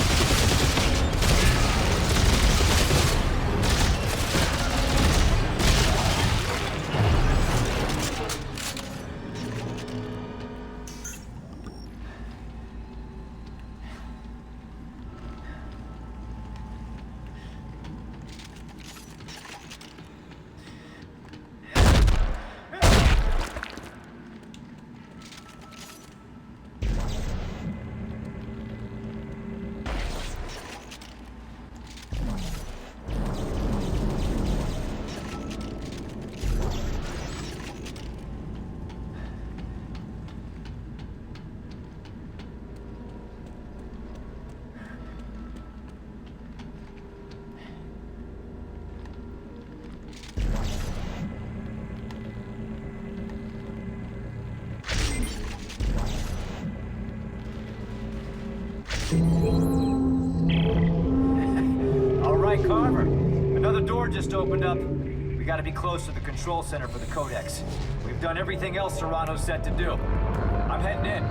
All right, Carver. Another door just opened up. We gotta be close to the control center for the Codex. We've done everything else Serrano's set to do. I'm heading in.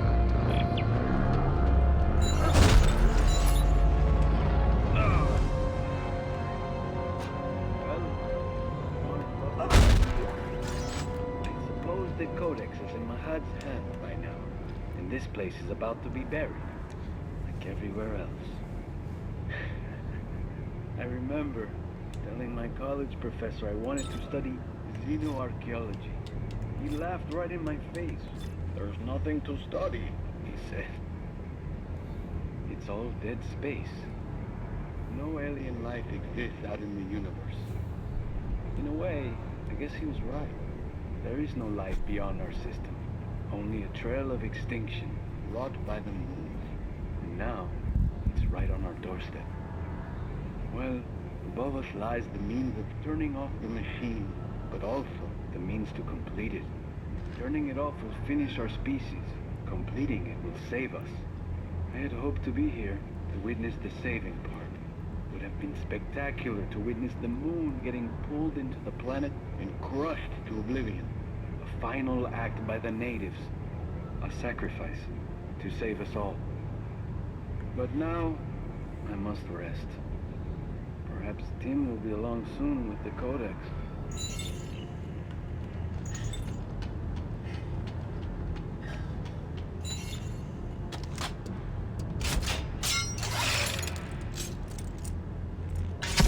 I suppose the Codex is in Mahad's hand by now, and this place is about to be buried, like everywhere else. I remember telling my college professor I wanted to study xenoarchaeology. He laughed right in my face. "There's nothing to study," he said. "It's all dead space. No alien life exists out in the universe." In a way, I guess he was right. There is no life beyond our system. Only a trail of extinction wrought by the moon. And now, it's right on our doorstep. Well, above us lies the means of turning off the machine, but also the means to complete it. Turning it off will finish our species. Completing it will save us. I had hoped to be here to witness the saving part. Would have been spectacular to witness the moon getting pulled into the planet and crushed to oblivion. A final act by the natives. A sacrifice to save us all. But now, I must rest. Perhaps Tim will be along soon with the Codex.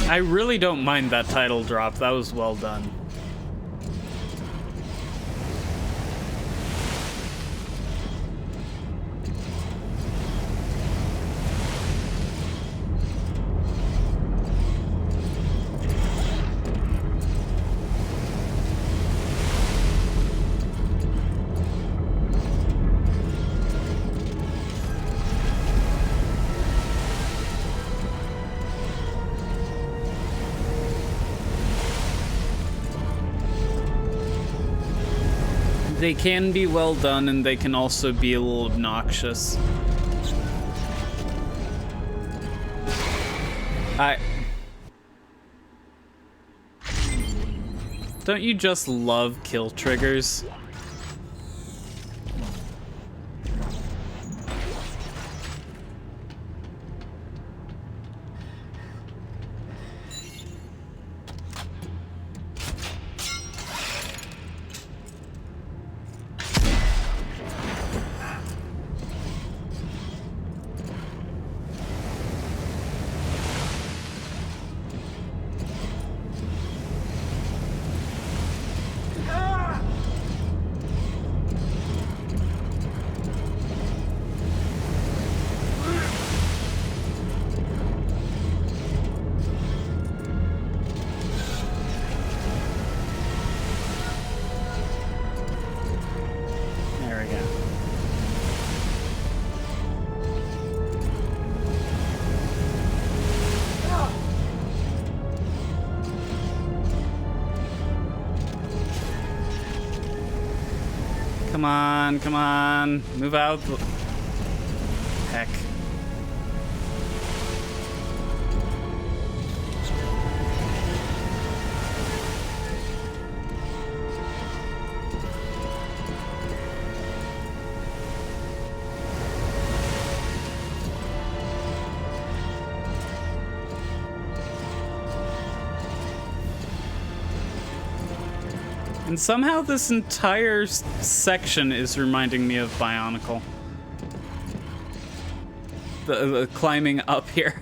I really don't mind that title drop. That was well done. They can be well done, and they can also be a little obnoxious. Don't you just love kill triggers? Come on, come on. Move out. Heck. And somehow this entire section is reminding me of Bionicle. The climbing up here.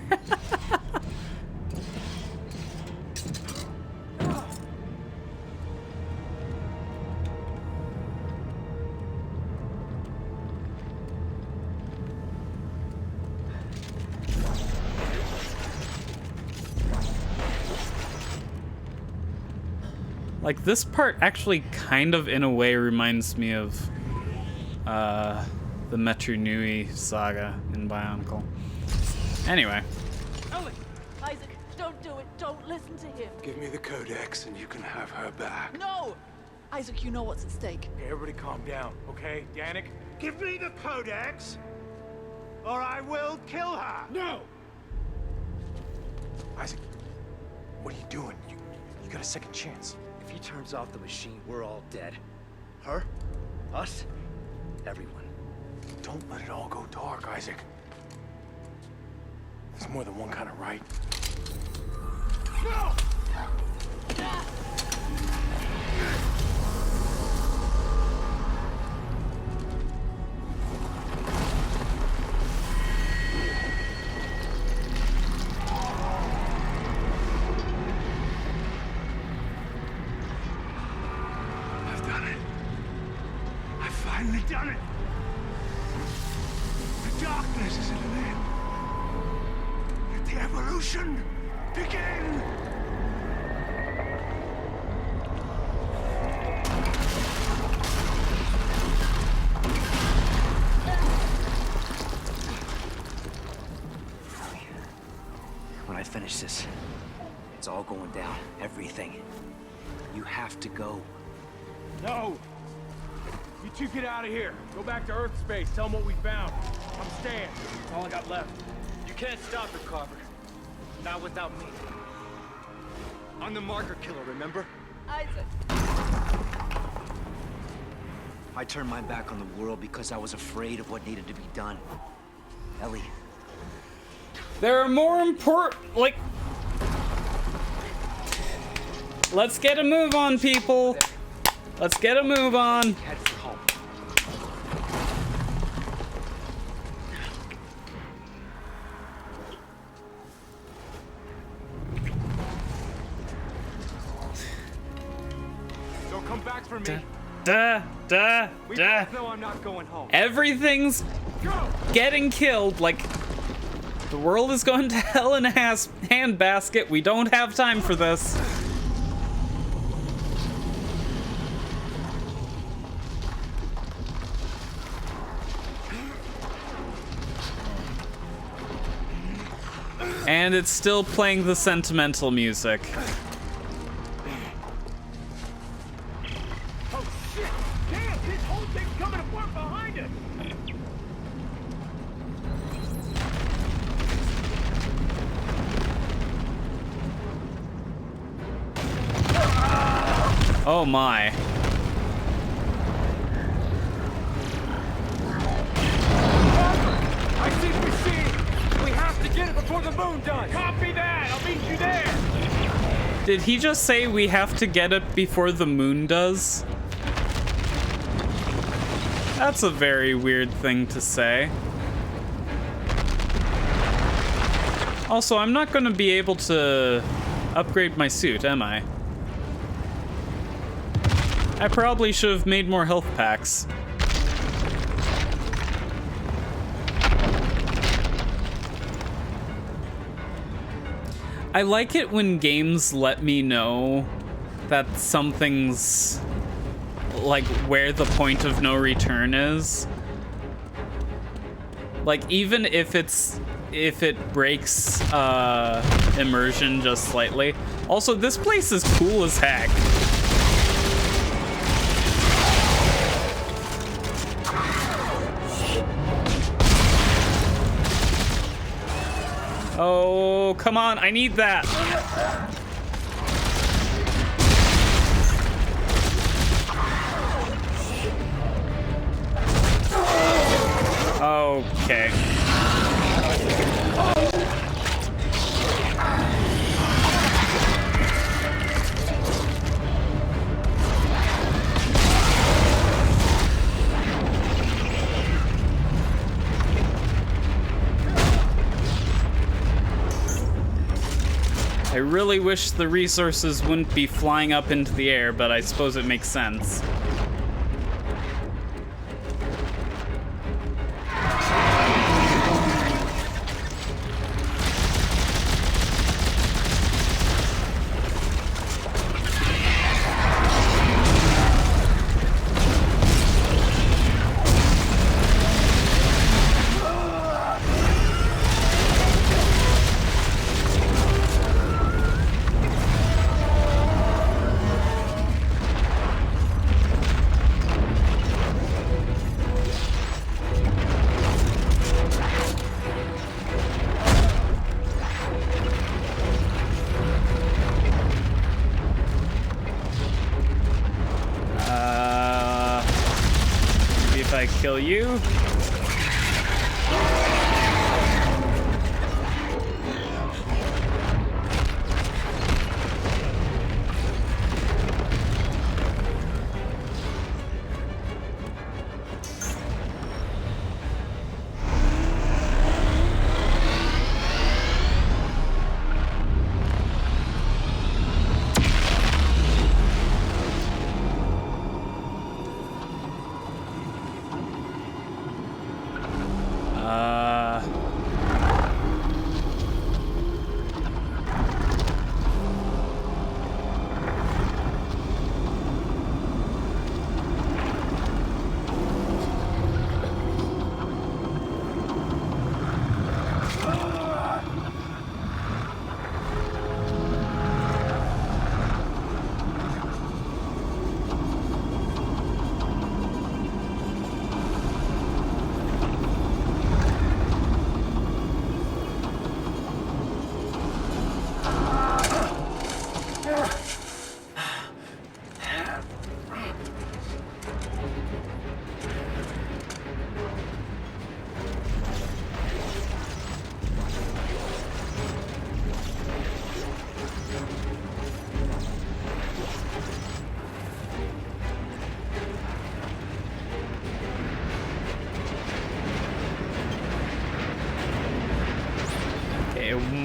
Like, this part actually kind of, in a way, reminds me of the Metru Nui saga in Bionicle. Anyway. Ellie! Isaac, don't do it. Don't listen to him. Give me the Codex and you can have her back. No! Isaac, you know what's at stake. Okay, everybody calm down, okay? Danik? Give me the Codex, or I will kill her! No! Isaac, what are you doing? You got a second chance. If he turns off the machine, we're all dead. Her? Us? Everyone. Don't let it all go dark, Isaac. There's more than one kind of right. No! I've done it. I've finally done it. The darkness is at an end. Let the evolution begin. When I finish this, it's all going down. Everything. You have to go. No! You two get out of here. Go back to Earth space. Tell them what we found. I'm staying. That's all I got left. You can't stop it, Carver. Not without me. I'm the marker killer, remember? Isaac! I turned my back on the world because I was afraid of what needed to be done. Ellie. There are more important, like... Let's get a move on, people. Let's get a move on. Head for home. Don't come back for me. We Duh. both know I'm not going home. Everything's Go! getting killed. Like, the world is going to hell in a handbasket. We don't have time for this. And it's still playing the sentimental music. Oh shit! Damn, this whole thing's coming apart behind us! Oh my. I see the machine! We have to get it before the moon does! Copy that! I'll meet you there! Did he just say we have to get it before the moon does? That's a very weird thing to say. Also, I'm not going to be able to upgrade my suit, am I? I probably should have made more health packs. I like it when games let me know that something's like where the point of no return is. Like, even if it breaks immersion just slightly. Also, this place is cool as heck. Oh, come on, I need that. Okay. I really wish the resources wouldn't be flying up into the air, but I suppose it makes sense. I kill you.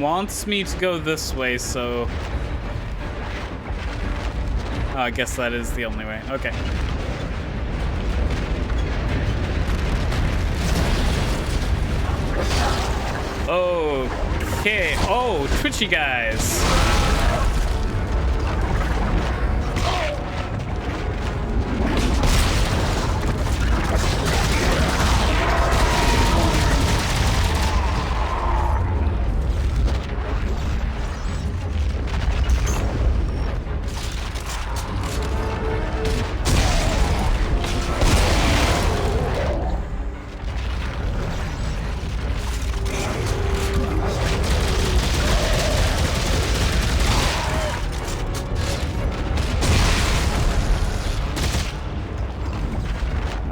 Wants me to go this way, so I guess that is the only way. Okay. Okay. Oh, twitchy guys.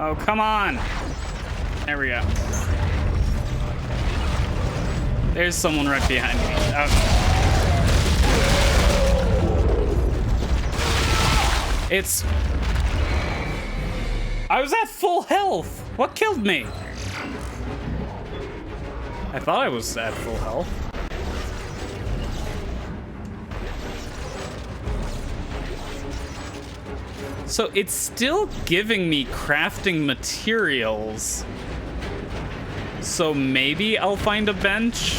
Oh, come on. There we go. There's someone right behind me. It's... I was at full health. What killed me? I thought I was at full health. So it's still giving me crafting materials. So maybe I'll find a bench?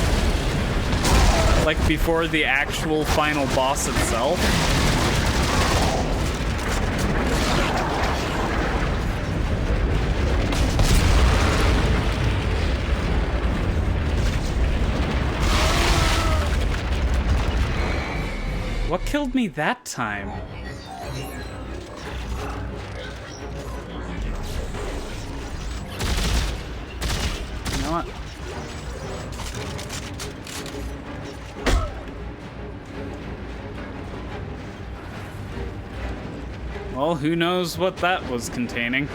Like before the actual final boss itself? What killed me that time? You know what? Well, who knows what that was containing?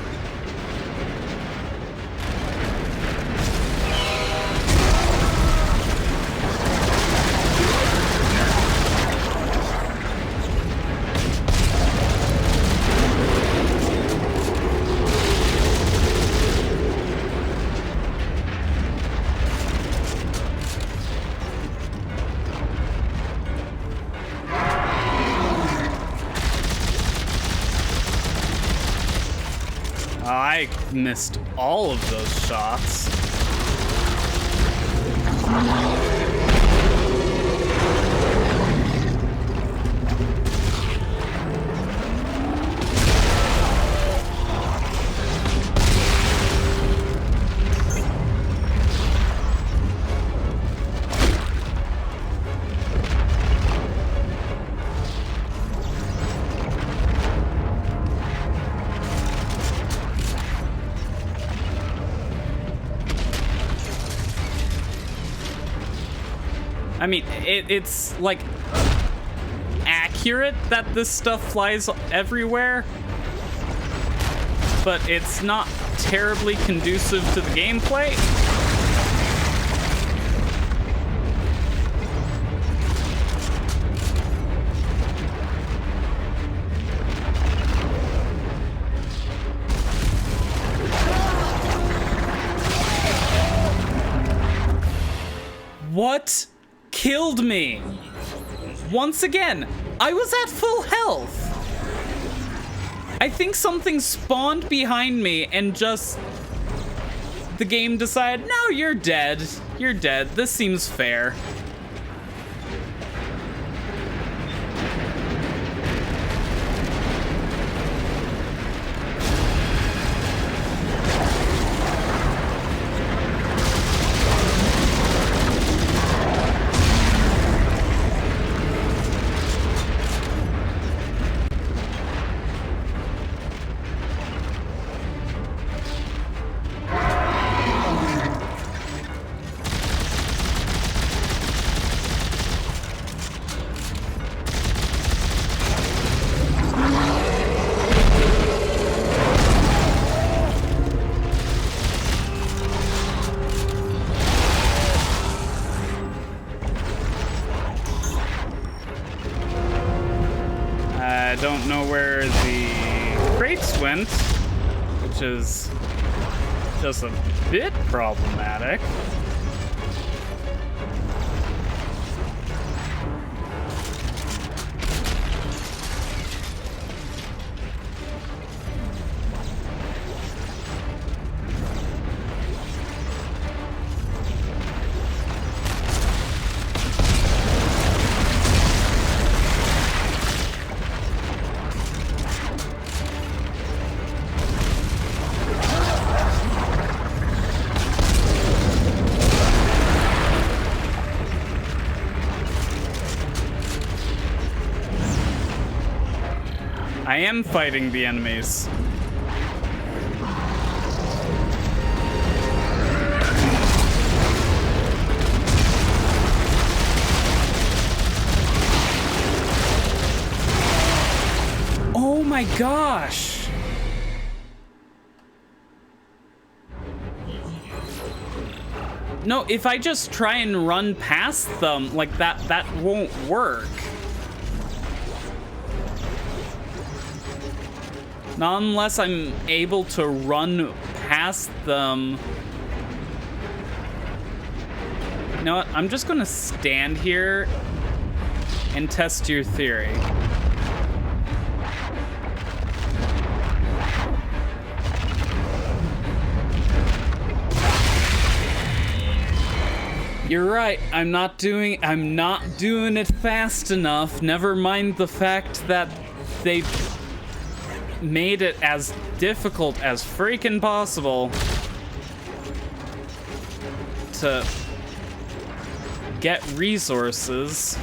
I missed all of those shots. I mean, it's like accurate that this stuff flies everywhere, but it's not terribly conducive to the gameplay. What killed me? Once again, I was at full health. I think something spawned behind me and just the game decided, no, you're dead. You're dead. This seems fair. I don't know where the crates went, which is just a bit problematic. I am fighting the enemies. Oh my gosh! No, if I just try and run past them like that, that won't work. Not unless I'm able to run past them. You know what? I'm just gonna stand here and test your theory. You're right. I'm not doing it fast enough. Never mind the fact that they made it as difficult as freaking possible to get resources.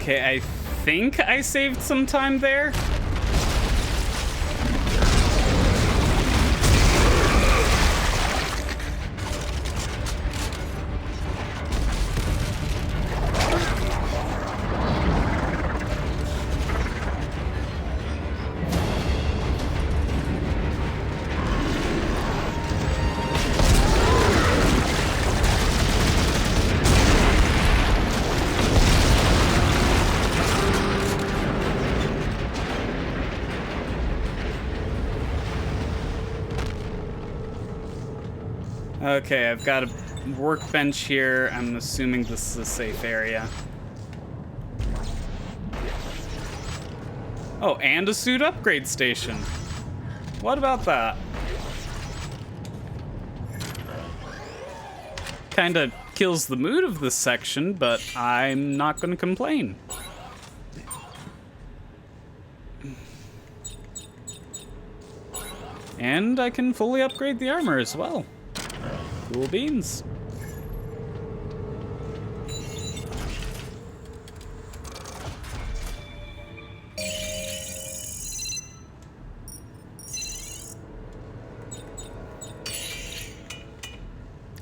Okay, I think I saved some time there. Okay, I've got a workbench here. I'm assuming this is a safe area. Oh, and a suit upgrade station. What about that? Kinda kills the mood of this section, but I'm not gonna complain. And I can fully upgrade the armor as well. Cool beans.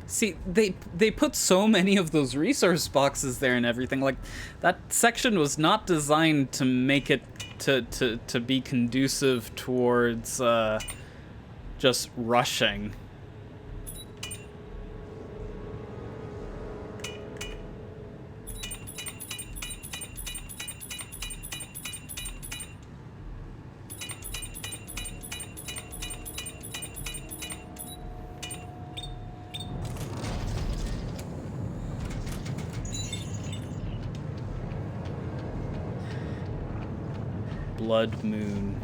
See, they put so many of those resource boxes there and everything. Like, that section was not designed to make it to be conducive towards just rushing. Blood Moon.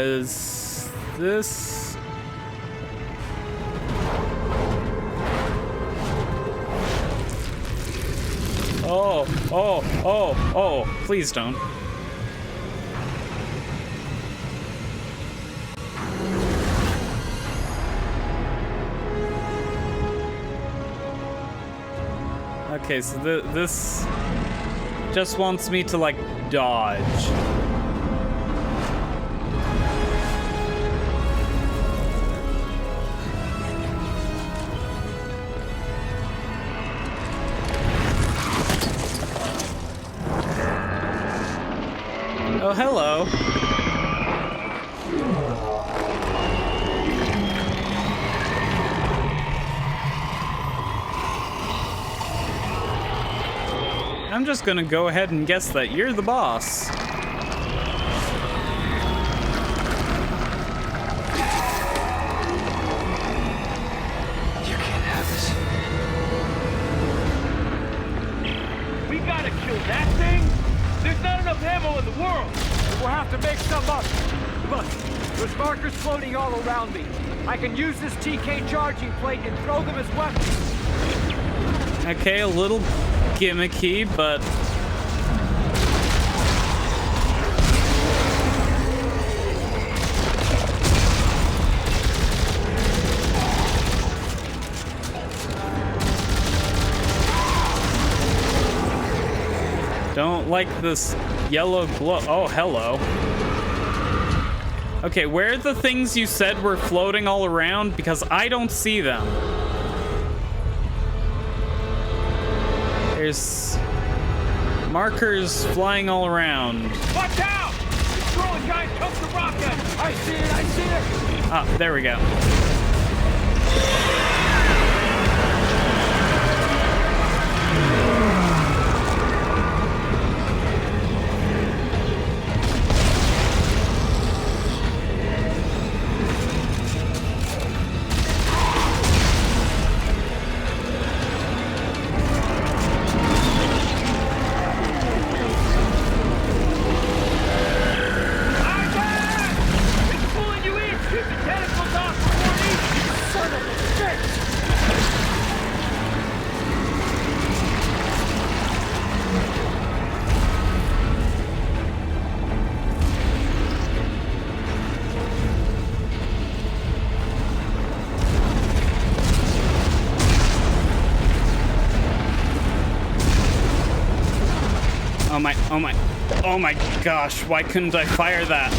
Is this... Oh, please don't. Okay, so this just wants me to, like, dodge. Oh, hello. I'm just gonna go ahead and guess that you're the boss. You can't have this. We gotta kill that thing? There's not enough ammo in the world! We'll have to make some up. Look, there's markers floating all around me. I can use this TK charging plate and throw them as weapons. Okay, a little gimmicky, but... Don't like this yellow glow. Oh, hello. Okay, where are the things you said were floating all around? Because I don't see them. There's markers flying all around. Watch out! It's throwing giant chunks of rock at us! I see it, I see it! Ah, there we go. Oh my, oh my, oh my gosh, why couldn't I fire that?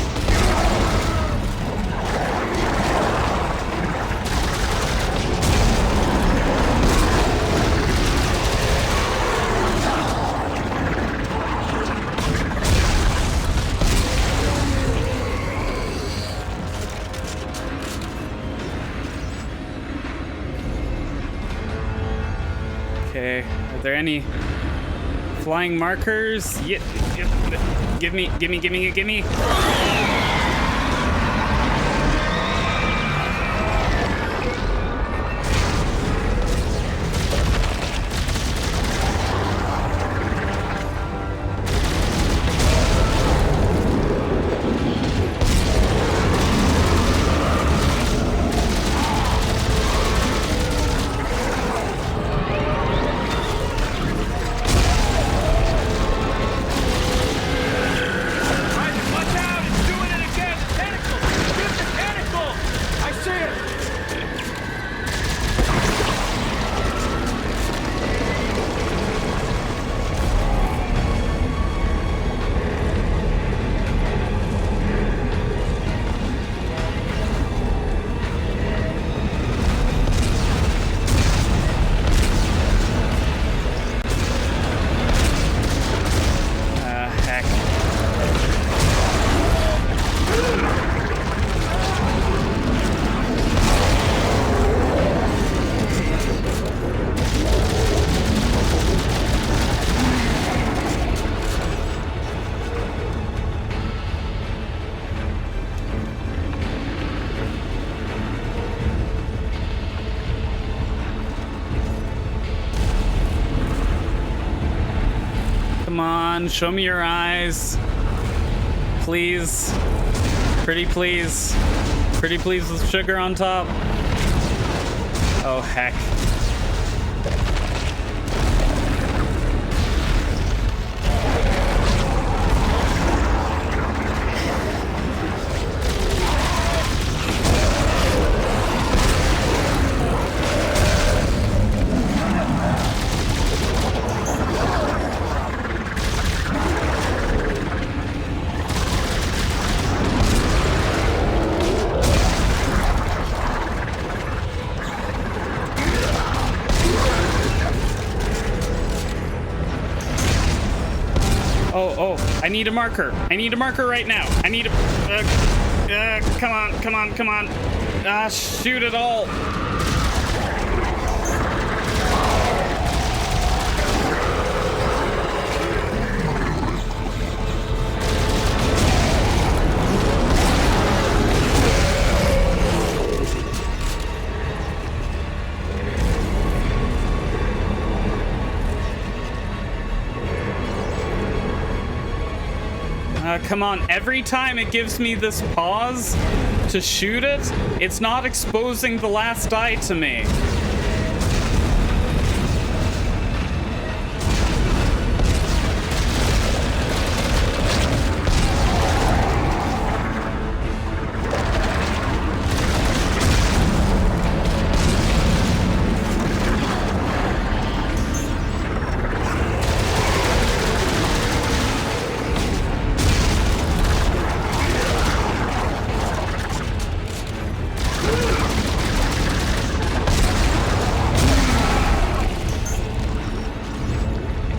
Okay, are there any flying markers? Yeah, give me. Watch out! It's doing it again! Tentacles! Shoot the tentacles! I see it! Heck. Come on, show me your eyes. Please. Pretty please. Pretty please with sugar on top. Oh, heck. Oh, I need a marker. I need a marker right now. I need a... come on. Shoot it all. Come on, every time it gives me this pause to shoot it, it's not exposing the last eye to me.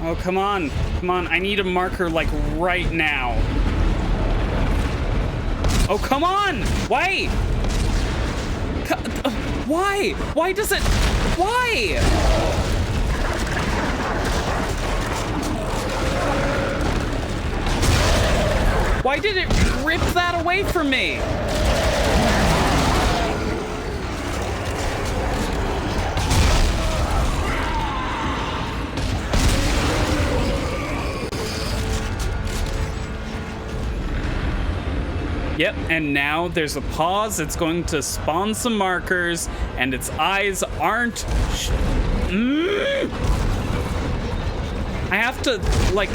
Oh, come on. I need a marker, like, right now. Oh, come on! Wait! Why? Why does it... Why? Why did it rip that away from me? Yep, and now there's a pause. It's going to spawn some markers, and its eyes aren't... I have to, like,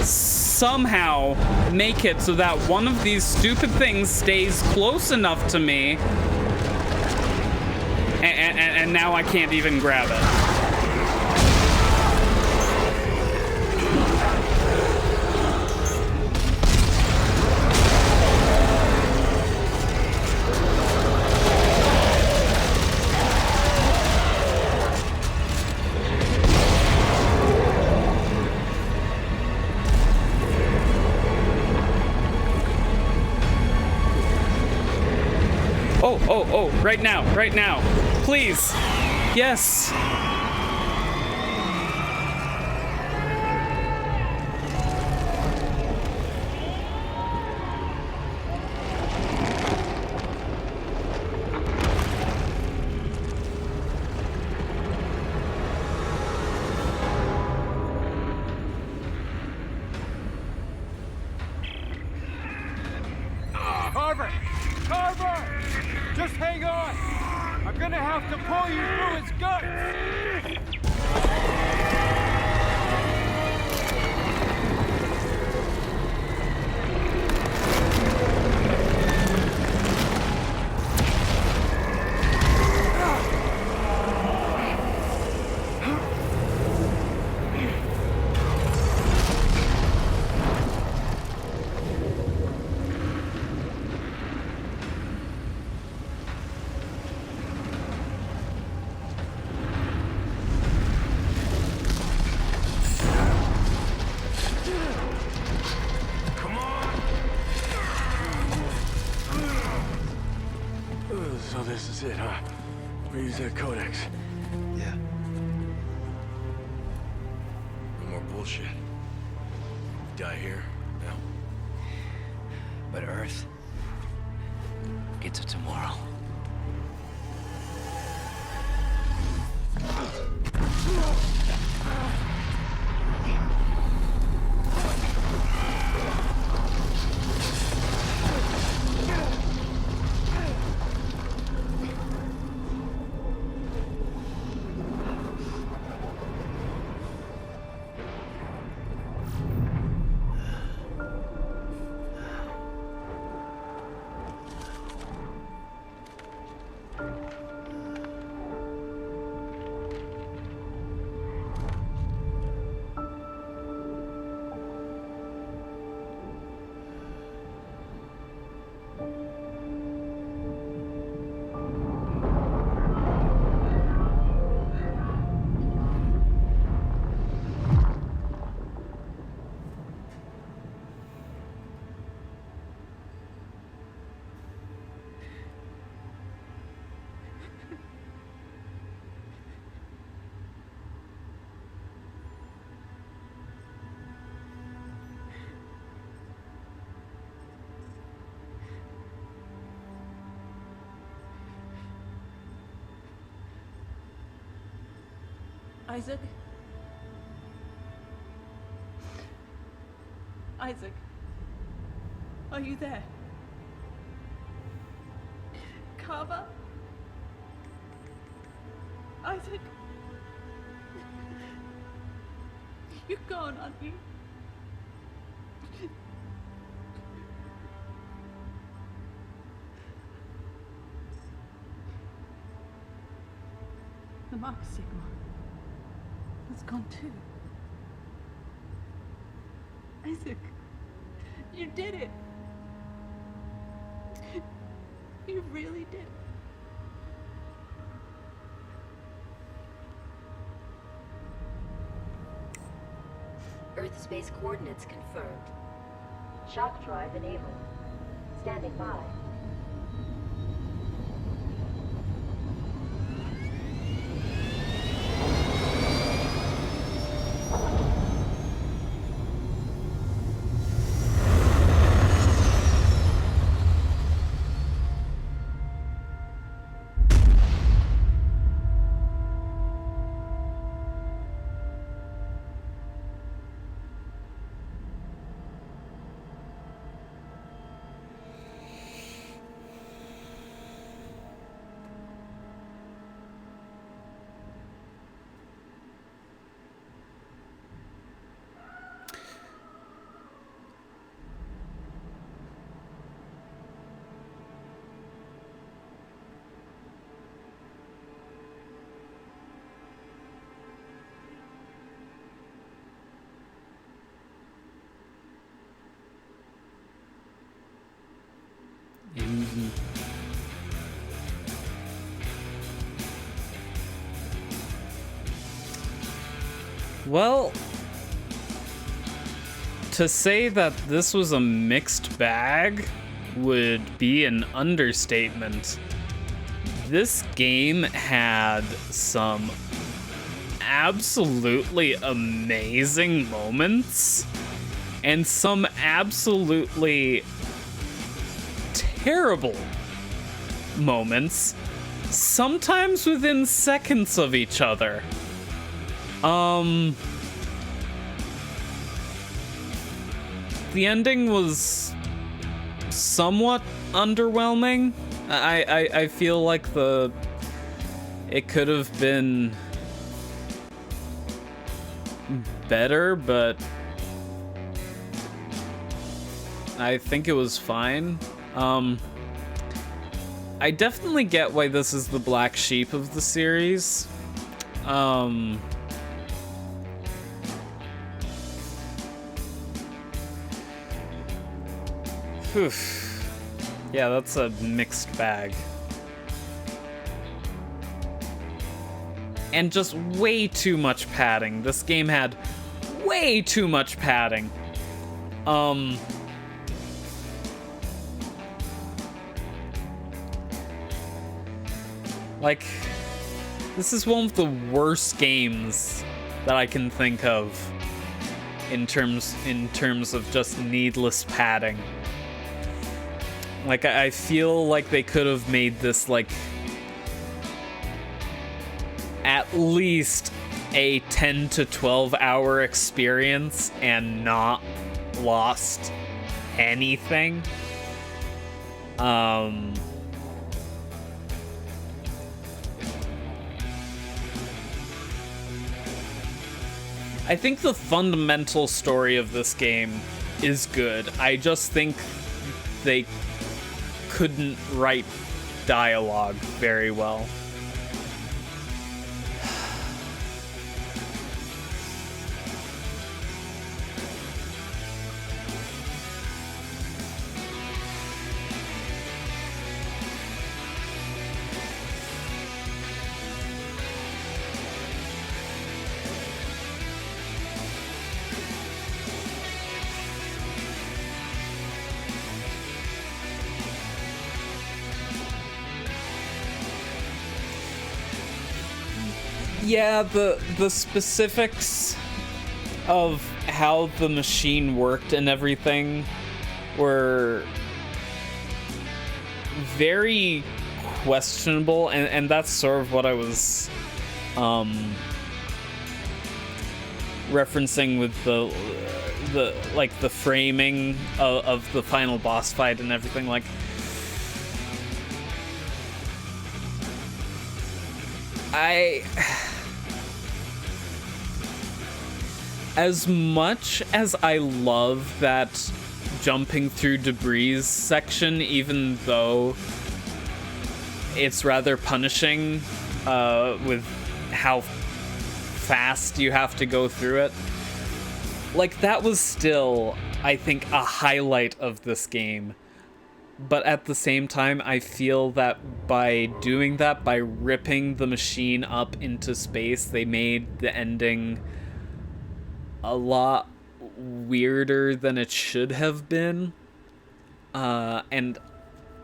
somehow make it so that one of these stupid things stays close enough to me, and now I can't even grab it. Oh, right now. Please. Yes. Carver! Just hang on! I'm gonna have to pull you through his guts! So this is it, huh? We use that codex. Yeah. No more bullshit. Die here, now. But Earth gets it tomorrow. Isaac? Isaac? Are you there? Carver? Isaac? You're gone, aren't you? The Mark Sigma has gone too. Isaac, you did it. You really did. Earth space coordinates confirmed. Shock drive enabled. Standing by. Well, to say that this was a mixed bag would be an understatement. this game had some absolutely amazing moments and some absolutely terrible moments, sometimes within seconds of each other. The ending was somewhat underwhelming. I feel like it could have been better, but I think it was fine. I definitely get why this is the black sheep of the series. Yeah, that's a mixed bag. And just way too much padding. This game had way too much padding. Like, this is one of the worst games that I can think of in terms of just needless padding. Like, I feel like they could have made this, like, at least a 10 to 12 hour experience and not lost anything. I think the fundamental story of this game is good. I just think they couldn't write dialogue very well. Yeah, the specifics of how the machine worked and everything were very questionable, and that's sort of what I was referencing with the framing of the final boss fight and everything. Like, as much as I love that jumping through debris section, even though it's rather punishing with how fast you have to go through it, like, that was still, I think, a highlight of this game. But at the same time, I feel that by doing that, by ripping the machine up into space, they made the ending a lot weirder than it should have been. And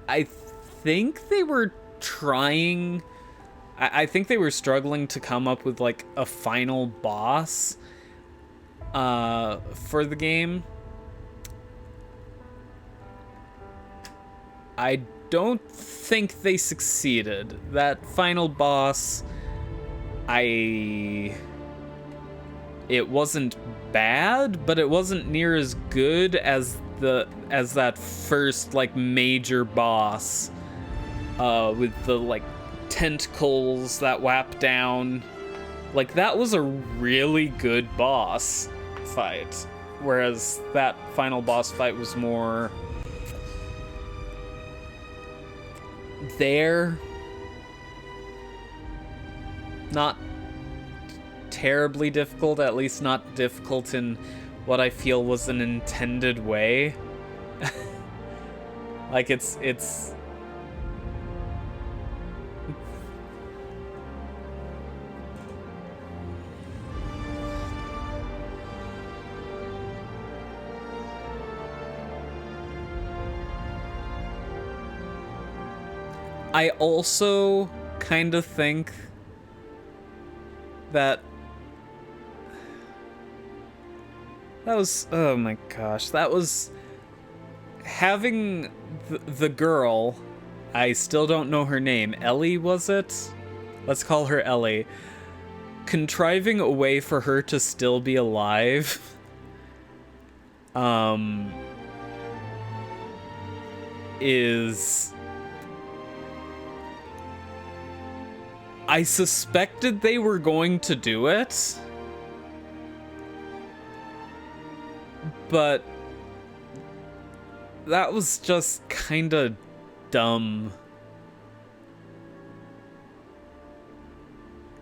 I think they were trying... I think they were struggling to come up with, like, a final boss for the game. I don't think they succeeded. That final boss, it wasn't bad, but it wasn't near as good as that first, like, major boss with the, like, tentacles that whap down. Like, that was a really good boss fight, whereas that final boss fight was more there. Not terribly difficult, at least not difficult in what I feel was an intended way. Like, it's I also kind of think that was, oh my gosh, that was having the girl, I still don't know her name, Ellie, was it? Let's call her Ellie. Contriving a way for her to still be alive, is... I suspected they were going to do it, but that was just kinda dumb.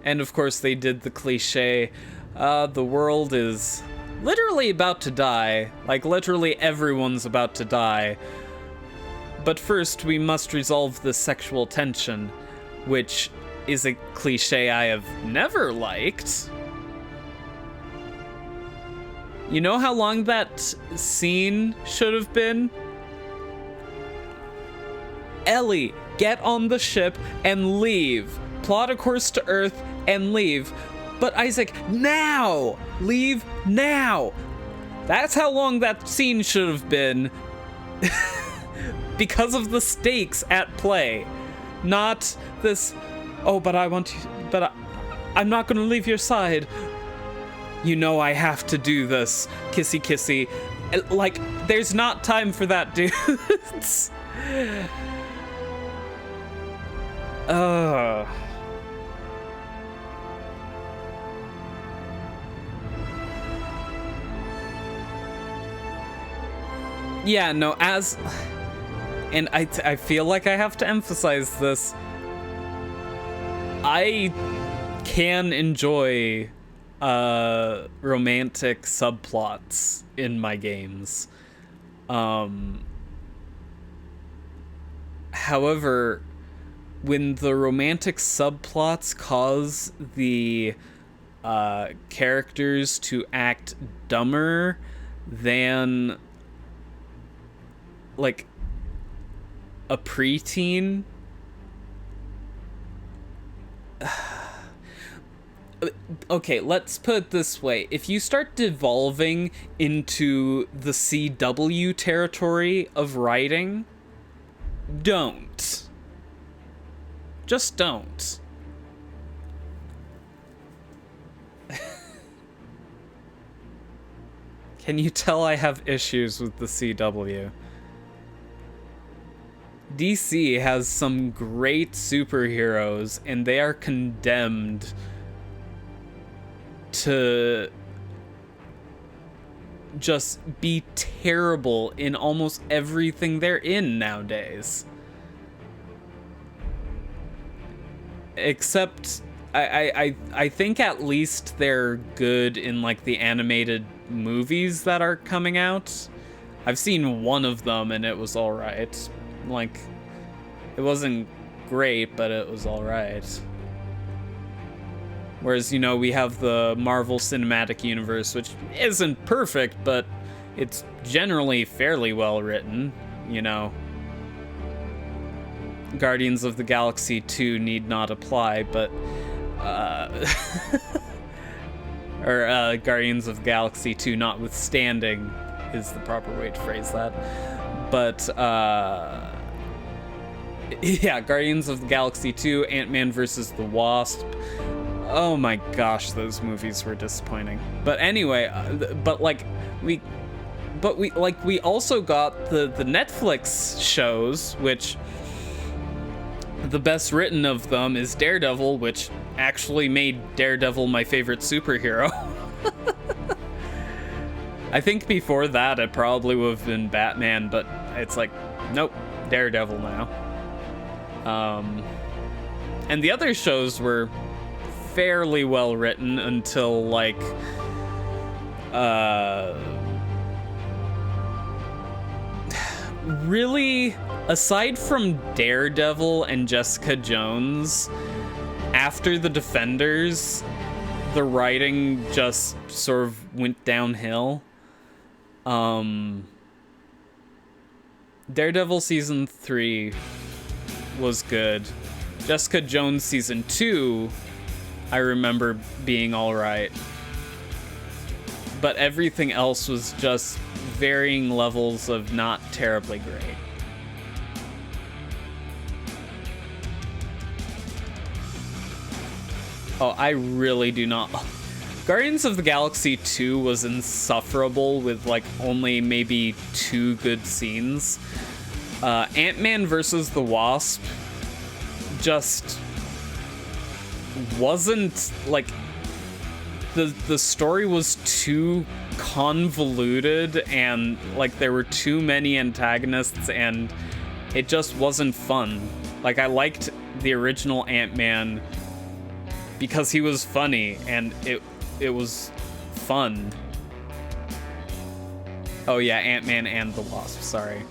And of course they did the cliche, the world is literally about to die, like literally everyone's about to die. But first we must resolve the sexual tension, which is a cliche I have never liked. You know how long that scene should have been? Ellie, get on the ship and leave. Plot a course to Earth and leave. But Isaac, now! Leave now! That's how long that scene should have been. Because of the stakes at play. Not this, oh, but I want you, but I'm not gonna leave your side. You know I have to do this. Kissy kissy. Like, there's not time for that, dudes. Yeah, no, and I feel like I have to emphasize this. I can enjoy romantic subplots in my games. However, when the romantic subplots cause the characters to act dumber than like a preteen, okay, let's put it this way. If you start devolving into the CW territory of writing, don't. Just don't. Can you tell I have issues with the CW? DC has some great superheroes, and they are condemned to just be terrible in almost everything they're in nowadays. Except, I think at least they're good in, like, the animated movies that are coming out. I've seen one of them, and it was alright. Like, it wasn't great, but it was alright. Whereas, you know, we have the Marvel Cinematic Universe, which isn't perfect, but it's generally fairly well written, you know. Guardians of the Galaxy 2 need not apply, but or Guardians of the Galaxy 2 notwithstanding is the proper way to phrase that. But yeah, Guardians of the Galaxy 2, Ant-Man versus the Wasp. Oh my gosh, those movies were disappointing. But anyway, we also got the Netflix shows, which the best written of them is Daredevil, which actually made Daredevil my favorite superhero. I think before that it probably would have been Batman, but it's like, nope, Daredevil now. And the other shows were fairly well written until, like, really, aside from Daredevil and Jessica Jones, after The Defenders, the writing just sort of went downhill. Daredevil season 3 was good. Jessica Jones season 2, I remember being alright. But everything else was just varying levels of not terribly great. Oh, I really do not. Guardians of the Galaxy 2 was insufferable with like only maybe 2 good scenes. Ant-Man versus the Wasp just wasn't like the story was too convoluted and like there were too many antagonists and it just wasn't fun. Like I liked the original Ant-Man because he was funny and it was fun. Oh yeah, Ant-Man and the Wasp, sorry.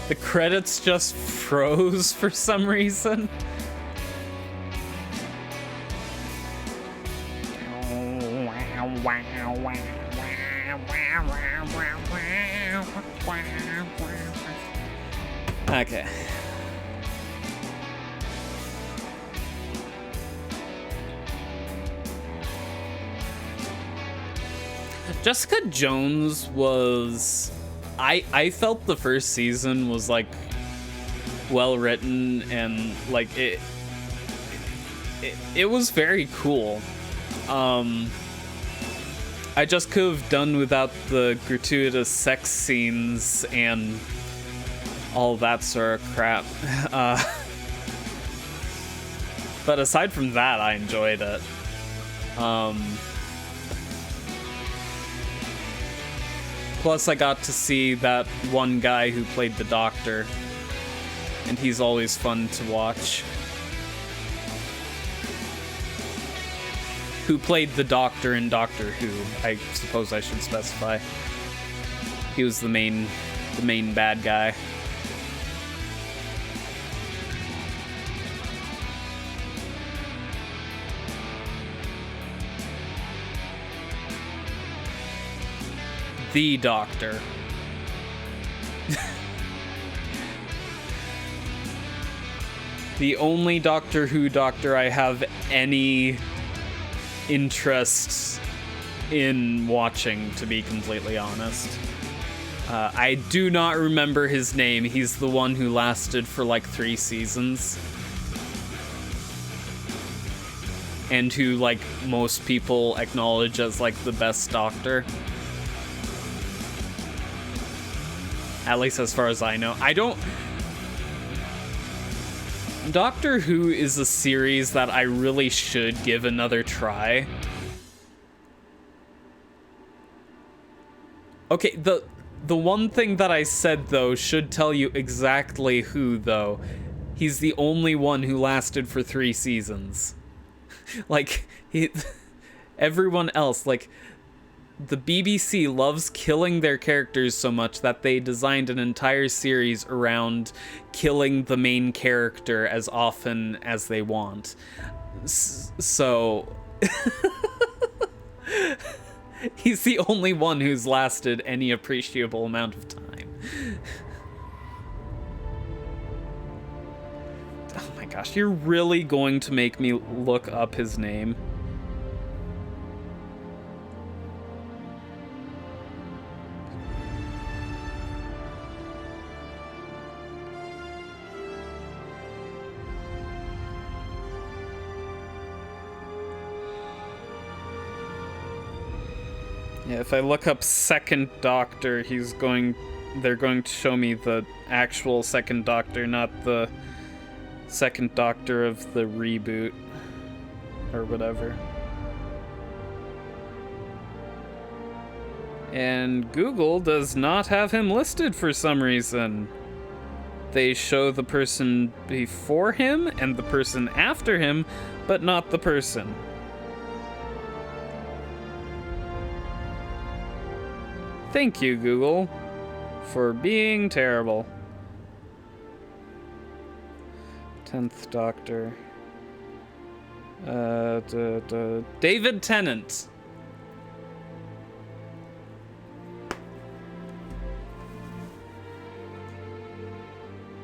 The credits just froze for some reason. Okay. Jessica Jones was... I felt the first season was like well written and like it was very cool. I just could have done without the gratuitous sex scenes and all that sort of crap. But aside from that, I enjoyed it. Plus, I got to see that one guy who played the Doctor, and he's always fun to watch. Who played the Doctor in Doctor Who, I suppose I should specify. He was the main bad guy. The Doctor. The only Doctor Who Doctor I have any interest in watching, to be completely honest. I do not remember his name. He's the one who lasted for like 3 seasons. And who like most people acknowledge as like the best Doctor. At least as far as I know. Doctor Who is a series that I really should give another try. Okay, the one thing that I said, though, should tell you exactly who, though. He's the only one who lasted for 3 seasons. Like, everyone else, like... The BBC loves killing their characters so much that they designed an entire series around killing the main character as often as they want. So... He's the only one who's lasted any appreciable amount of time. Oh my gosh, you're really going to make me look up his name? Yeah, if I look up Second Doctor, they're going to show me the actual Second Doctor, not the Second Doctor of the reboot, or whatever. And Google does not have him listed for some reason. They show the person before him and the person after him, but not the person. Thank you, Google, for being terrible. 10th Doctor. David Tennant.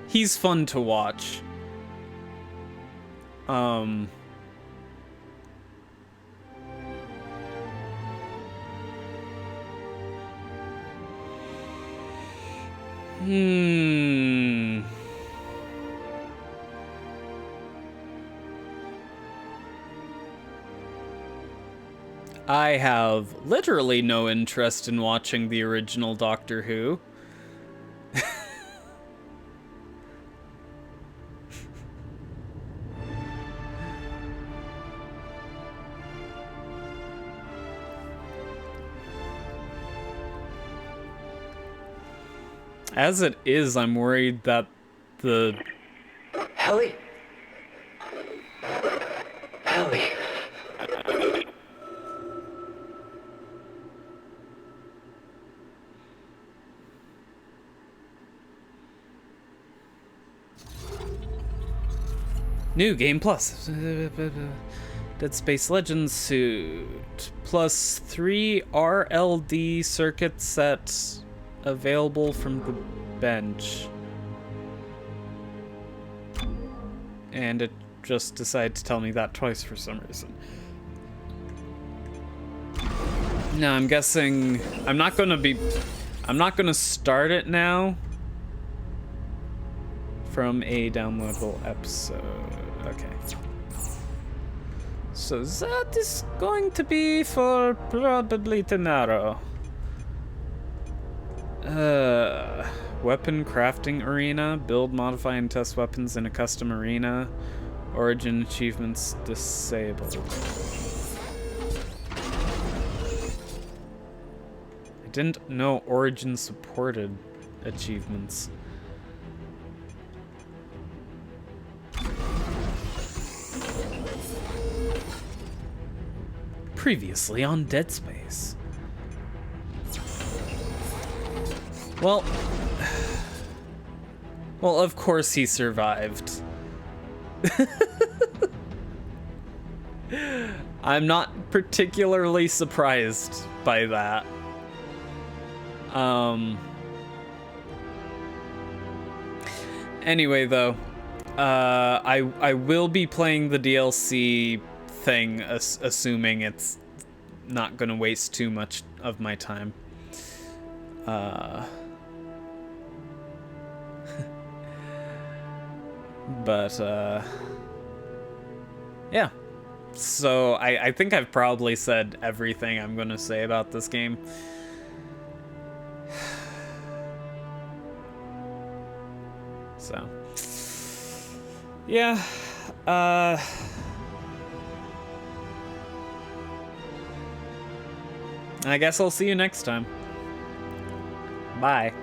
He's fun to watch. I have literally no interest in watching the original Doctor Who. As it is, I'm worried that the... Ellie? Ellie? New Game Plus. Dead Space Legends suit. Plus 3 RLD circuit sets available from the bench. And it just decided to tell me that twice for some reason. No, I'm guessing I'm not gonna start it now from a downloadable episode. Okay. So that is going to be for probably tomorrow. Weapon crafting arena. Build, modify, and test weapons in a custom arena. Origin achievements disabled. I didn't know Origin supported achievements. Previously on Dead Space. Well, of course he survived. I'm not particularly surprised by that. Anyway, though, I will be playing the DLC thing, assuming it's not gonna waste too much of my time. But yeah. So I think I've probably said everything I'm gonna say about this game. So yeah, I guess I'll see you next time. Bye.